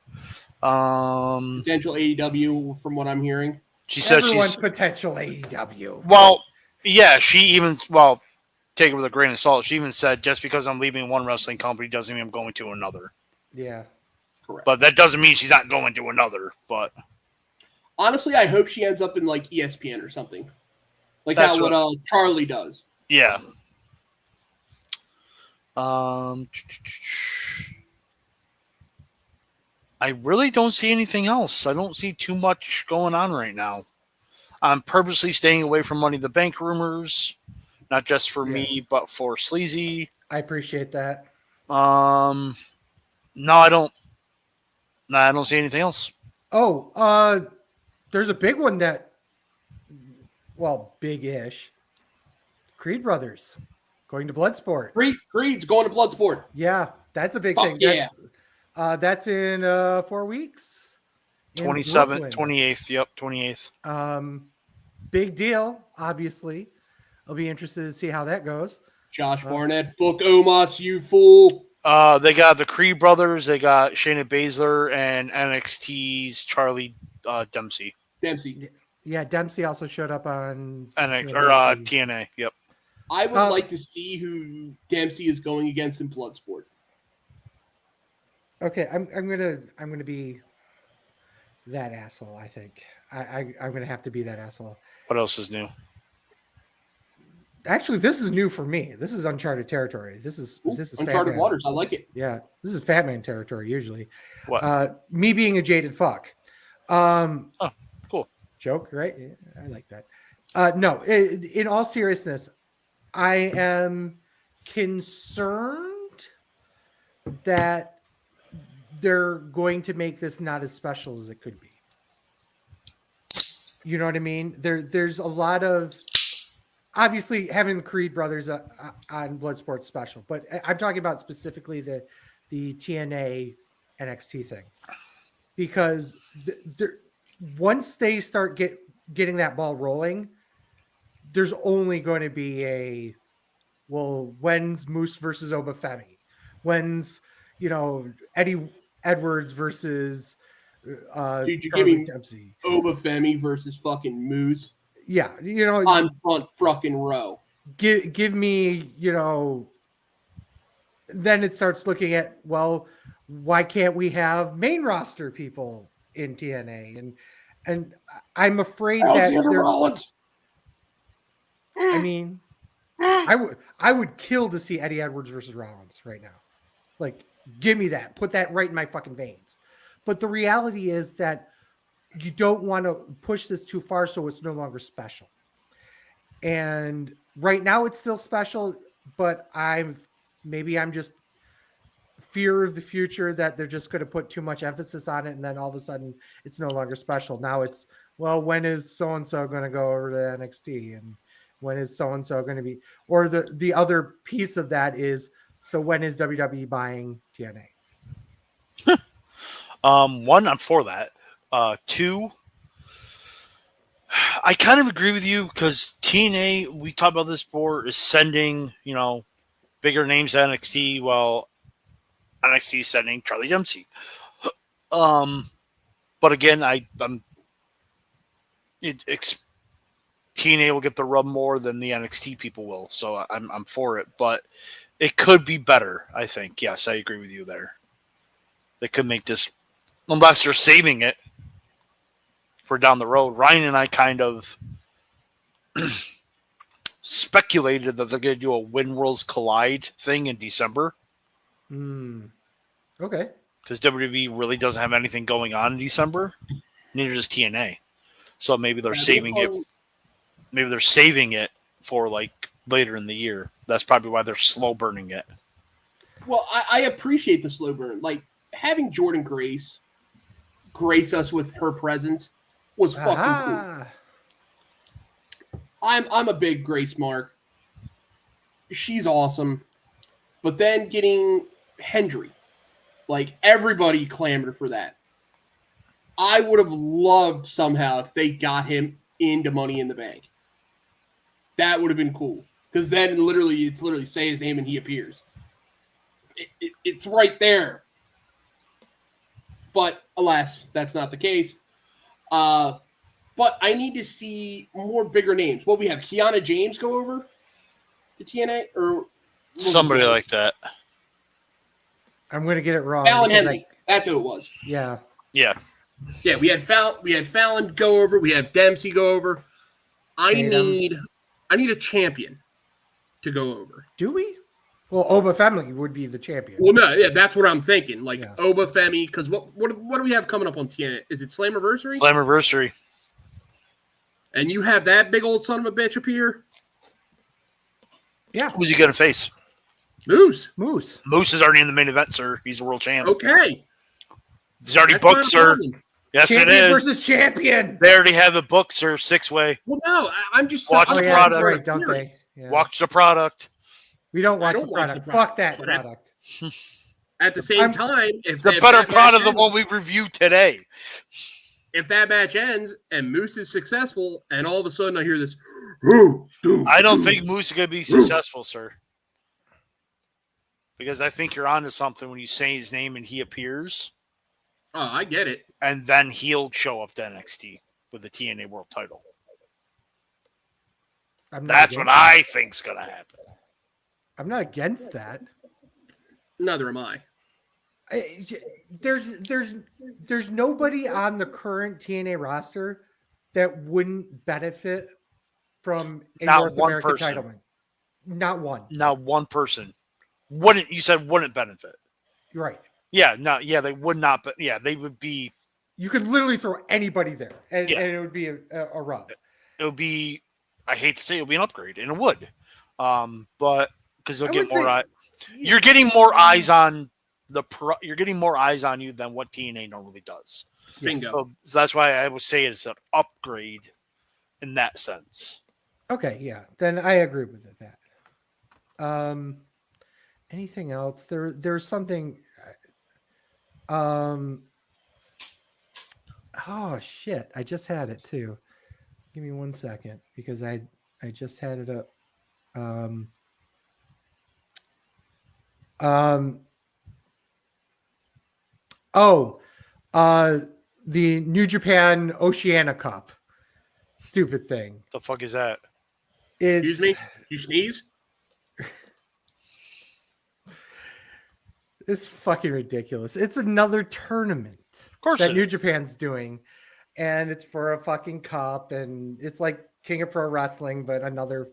Potential AEW, from what I'm hearing. She said Everyone's she's potential AEW. well. Yeah, she even take it with a grain of salt. She even said just because I'm leaving one wrestling company doesn't mean I'm going to another. Yeah. Correct. But that doesn't mean she's not going to another. But Honestly, I hope she ends up in like ESPN or something, like That's how what Charlie does. yeah. I really don't see anything else. I don't see too much going on right now. I'm purposely staying away from Money in the Bank rumors, not just for me, but for Sleazy. I appreciate that. No, I don't. No, I don't see anything else. Oh, there's a big one that, well, big-ish. Creed Brothers going to Bloodsport. Creed's going to Bloodsport. Yeah, that's a big Fuck thing. yeah. That's in 4 weeks. in 27th, Brooklyn. 28th. Yep, 28th. Big deal, obviously. I'll be interested to see how that goes. Josh Barnett, book Omos, you fool. They got the Creed brothers. They got Shayna Baszler and NXT's Charlie Dempsey. Dempsey. Yeah, Dempsey also showed up on TNA. Yep. I would like to see who Dempsey is going against in Bloodsport. Okay, I'm gonna be that asshole. I think I'm gonna have to be that asshole. What else is new? Actually, this is new for me. This is uncharted territory. This is Uncharted waters. I like it. Yeah, this is Fatman territory usually. What? Me being a jaded fuck. Cool. Joke, right? Yeah, I like that. No, in all seriousness, I am concerned that they're going to make this not as special as it could be. You know what I mean? There's a lot of, obviously having the Creed brothers on Bloodsport special, but I'm talking about specifically the TNA NXT thing, because once they start getting that ball rolling, there's only going to be when's Moose versus Obafemi? When's, Eddie Edwards versus Dude, you Charlie give me Dempsey. Obafemi versus fucking Moose. Yeah, On front fucking row. Give me, then it starts looking at, well, why can't we have main roster people in TNA? And I'm afraid Alexander Rollins. I mean, I would kill to see Eddie Edwards versus Rollins right now. Like, give me that. Put that right in my fucking veins. But the reality is that you don't want to push this too far so it's no longer special. And right now it's still special, but I'm just fear of the future that they're just going to put too much emphasis on it, and then all of a sudden it's no longer special. Now it's, well, when is so-and-so going to go over to NXT? And when is so-and-so going to be, or the other piece of that is, so when is WWE buying TNA? One, I'm for that. Two, I kind of agree with you because TNA, we talked about this before, is sending, bigger names to NXT while NXT is sending Charlie Dempsey. But again, TNA will get the rub more than the NXT people will, so I'm for it. But it could be better, I think. Yes, I agree with you there. They could make this, unless they're saving it for down the road. Ryan and I kind of speculated that they're going to do a Win Worlds Collide thing in December. Okay. Because WWE really doesn't have anything going on in December. Neither does TNA. So maybe they're saving it. Maybe they're saving it for like later in the year. That's probably why they're slow burning it. Well, I appreciate the slow burn. Like, having Jordan grace us with her presence was fucking cool. I'm a big Grace mark. She's awesome. But then getting Hendry, like, everybody clamored for that. I would have loved somehow if they got him into Money in the Bank. That would have been cool. Because then it's literally say his name and he appears. It's right there. But alas, that's not the case. But I need to see more bigger names. Well, we have Kiana James go over to TNA, or somebody like that. I'm going to get it wrong. Fallon Henley. That's who it was. Yeah. Yeah. Yeah, we had Fallon go over. We have Dempsey go over. I need a champion to go over. Do we? Well, Obafemi would be the champion. Well, no, yeah, that's what I'm thinking. Like, yeah. Obafemi, because what do we have coming up on TNA? Is it Slammiversary? Slammiversary. And you have that big old son of a bitch appear? Yeah. Who's he going to face? Moose. Moose is already in the main event, sir. He's the world champ. Okay. He's already booked, sir. Yes, champion it is. Versus champion. They already have it booked, sir. 6-way. Well, no, I'm just watch the product. Right, don't they? Yeah. Watch the product. We don't watch the product. Fuck that product. At the same time, if the better product than what we reviewed today. If that match ends and Moose is successful, and all of a sudden I hear this, I don't think Moose is going to be successful, sir. Because I think you're onto something when you say his name and he appears, Oh, I get it. and then he'll show up to NXT with the TNA World Title. That's what I think's gonna happen. I'm not against that. Neither am I. There's nobody on the current TNA roster that wouldn't benefit from a Not North one American person. title win. Not one. Not one person wouldn't. You said wouldn't benefit. You're right. Yeah, no, yeah, they would not. But yeah, they would be. You could literally throw anybody there, and, Yeah. and it would be a rub. It would be. I hate to say it would be an upgrade, and it would. But because you'll I get would more. say- You're getting more eyes on You're getting more eyes on you than what TNA normally does. Bingo. So that's why I would say it's an upgrade in that sense. Okay, yeah. Then I agree with that. Anything else? There's something. Oh shit! I just had it too. Give me 1 second because I just had it up. The New Japan Oceania Cup. Stupid thing. The fuck is that? Excuse me? You sneeze? It's fucking ridiculous. It's another tournament Of course, that it New is. Japan's doing, and it's for a fucking cup, and it's like King of Pro Wrestling, but another.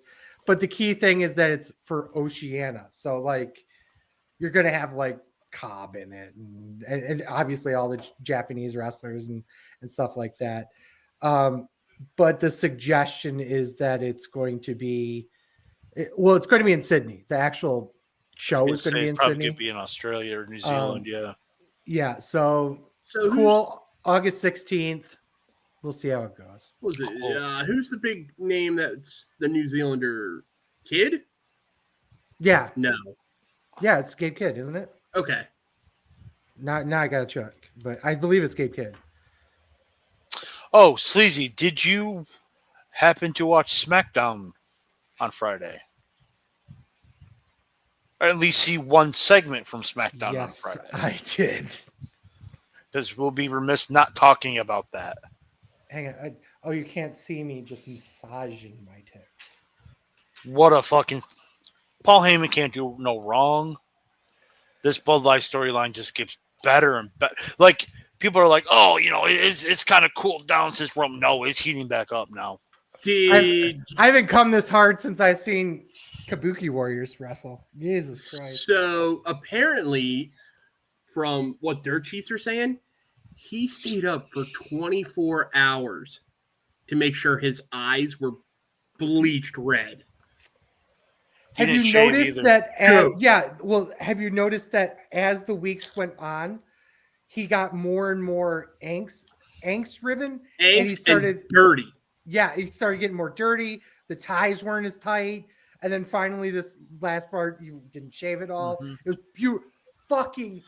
But the key thing is that it's for Oceania, so like you're gonna have like Cobb in it, and obviously all the Japanese wrestlers and stuff like that. But the suggestion is that it's going to be, it's going to be in Sydney. The actual show is going to be in Probably Sydney. could be in Australia or New Zealand. Yeah. So So cool. August 16th. We'll see how it goes. Who's it? Who's the big name that's the New Zealander kid? Yeah. No. Yeah, it's Gabe Kidd, isn't it? Okay. Now I gotta check, but I believe it's Gabe Kidd. Oh, Sleazy, did you happen to watch SmackDown on Friday? Or at least see one segment from SmackDown Yes, on Friday? I did. Because we'll be remiss not talking about that. Hang on. Oh, you can't see me just massaging my tits. What a fucking... Paul Heyman can't do no wrong. This Bud Light storyline just gets better and better. Like, people are like, oh, it's kind of cooled down since Rome. No, it's heating back up now. Did I haven't come this hard since I've seen Kabuki Warriors wrestle. Jesus Christ. So apparently, from what Dirt Sheets are saying, he stayed up for 24 hours to make sure his eyes were bleached red. Have didn't you shave noticed either. that? True. Have you noticed that as the weeks went on, he got more and more angst-riven, and he Angst started and dirty. Yeah, he started getting more dirty. The ties weren't as tight, and then finally, this last part, you didn't shave it all. Mhm. It was pure fucking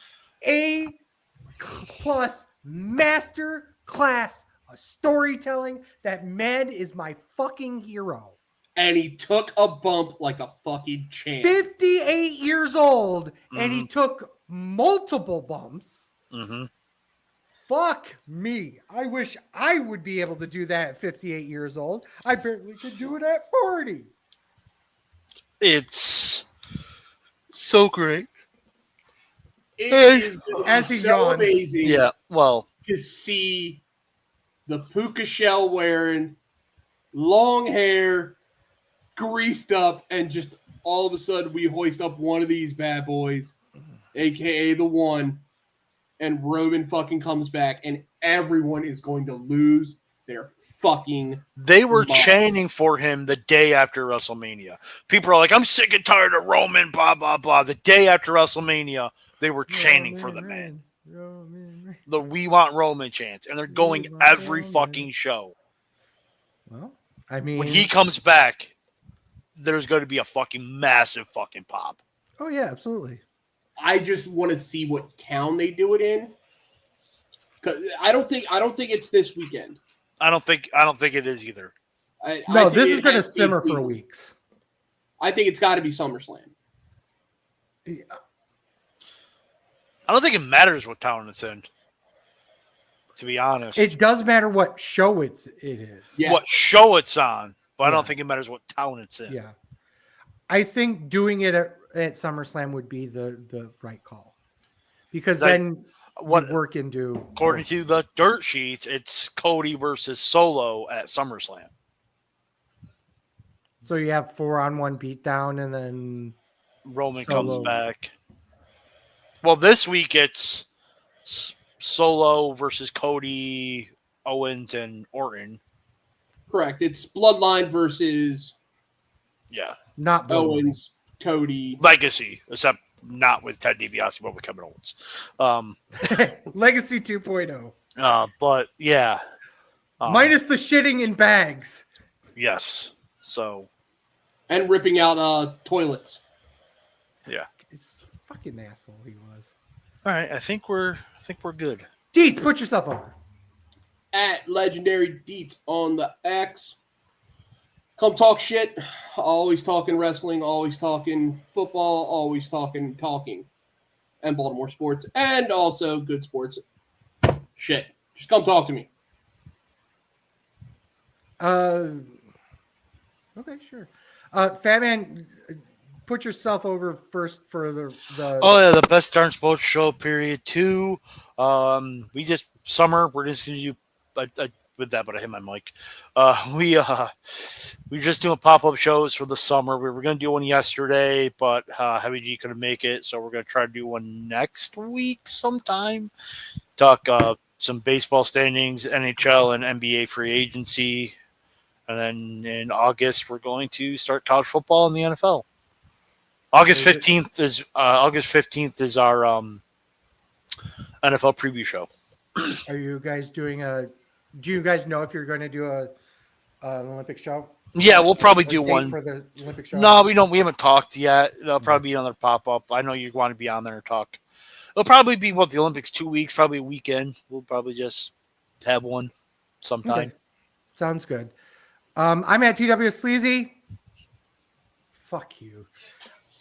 A+ master class of storytelling. That man is my fucking hero. And he took a bump like a fucking champ. 58 years old, and he Mhm. took multiple bumps. Mm-hmm. Fuck me. I wish I would be able to do that at 58 years old. I barely could do it at 40. It's so great. It is As he so yawns. amazing Yeah, well, to see the puka shell wearing, long hair, greased up, and just all of a sudden we hoist up one of these bad boys, aka the one, and Roman fucking comes back, and everyone is going to lose their fucking they were Mom. chanting for him the day after WrestleMania. People are like, I'm sick and tired of Roman, blah, blah, blah. The day after WrestleMania, they were chanting for the man. Roman. The We Want Roman chants. And they're going We want every Roman. fucking show. Well, I mean, When he comes back, there's going to be a fucking massive fucking pop. oh yeah, absolutely. I just want to see what town they do it in. 'Cause I don't think it's this weekend. I don't think it is either. I No, think this it is going to has to be simmer for Cleveland. weeks. I think it's got to be SummerSlam. I don't think it matters what town it's in. To be honest, It does matter what show it is. Yeah. what show it's on, but I Yeah. don't think it matters what town it's in. Yeah. I think doing it at SummerSlam would be the right call. Because Like, then what you work into according to the dirt sheets, it's Cody versus Solo at SummerSlam. so you have 4-on-1 beatdown and then Roman Solo. comes back. Well, this week it's Solo versus Cody, Owens, and Orton. Correct. It's Bloodline versus Yeah. not Bloodline. Owens, Cody. Legacy, except not with Ted DiBiase, but with Kevin Owens. Legacy 2.0. But yeah. Minus the shitting in bags. Yes. So And ripping out toilets. yeah. It's fucking asshole he was. All right. I think we're good. Deets, put yourself over. At Legendary Deets on the X. Come talk shit. Always talking wrestling, always talking football, always talking. And Baltimore sports. And also good sports. Shit. Just come talk to me. Okay, sure. Fatman, put yourself over first for the Oh yeah, the best darn sports show period 2. We just summer. We're just gonna do with that, but I hit my mic. We just doing pop-up shows for the summer. We were gonna do one yesterday, but Heavy G couldn't make it, so we're gonna try to do one next week sometime. Talk some baseball standings, NHL and NBA free agency, and then in August we're going to start college football in the NFL. August 15th is our NFL preview show. Are you guys doing do you guys know if you're going to do an Olympic show? Yeah, we'll probably A do date one. for the Olympic show. No, we don't. We haven't talked yet. It'll probably be another pop-up. I know you want to be on there and talk. It'll probably be the Olympics 2 weeks, probably a weekend. We'll probably just have one sometime. Okay. Sounds good. I'm at TW Sleazy. Fuck you.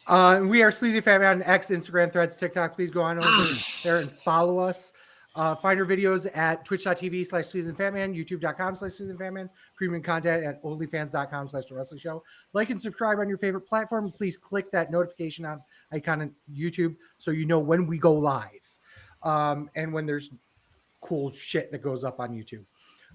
We are Sleazy Fatman on X, Instagram, Threads, TikTok. Please go on over there and follow us. Find our videos at twitch.tv/SleazyandFatman, youtube.com/SleazyandFatman, premium content at onlyfans.com/The Wrestling Show. Like and subscribe on your favorite platform. Please click that notification icon on YouTube so you know when we go live and when there's cool shit that goes up on YouTube.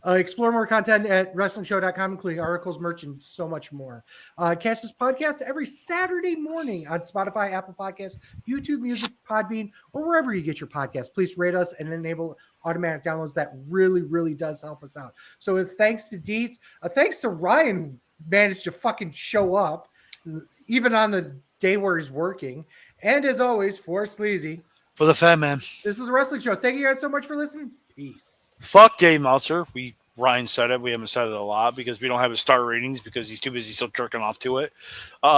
Explore more content at WrestlingShow.com, including articles, merch, and so much more. Catch this podcast every Saturday morning on Spotify, Apple Podcasts, YouTube Music, Podbean, or wherever you get your podcasts. Please rate us and enable automatic downloads. That really, really does help us out. So thanks to Deets, thanks to Ryan, who managed to fucking show up, even on the day where he's working. And as always, for Sleazy, For the Fat Man. this is The Wrestling Show. Thank you guys so much for listening. Peace. Fuck Dave Meltzer. Ryan said it. We haven't said it a lot because we don't have his star ratings because he's too busy still jerking off to it.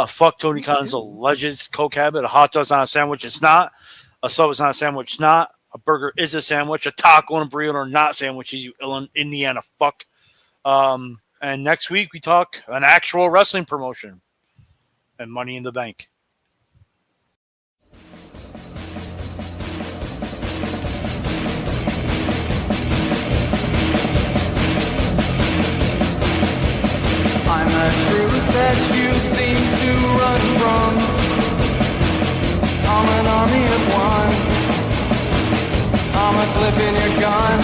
Fuck Tony Khan's alleged coke habit. A hot dog's not a sandwich. It's not. A sub is not a sandwich. It's not. A burger is a sandwich. A taco and a burrito are not sandwiches, you Indiana fuck. And next week we talk an actual wrestling promotion and Money in the Bank. I'm the truth that you seem to run from. I'm an army of one. I'm a clip in your gun.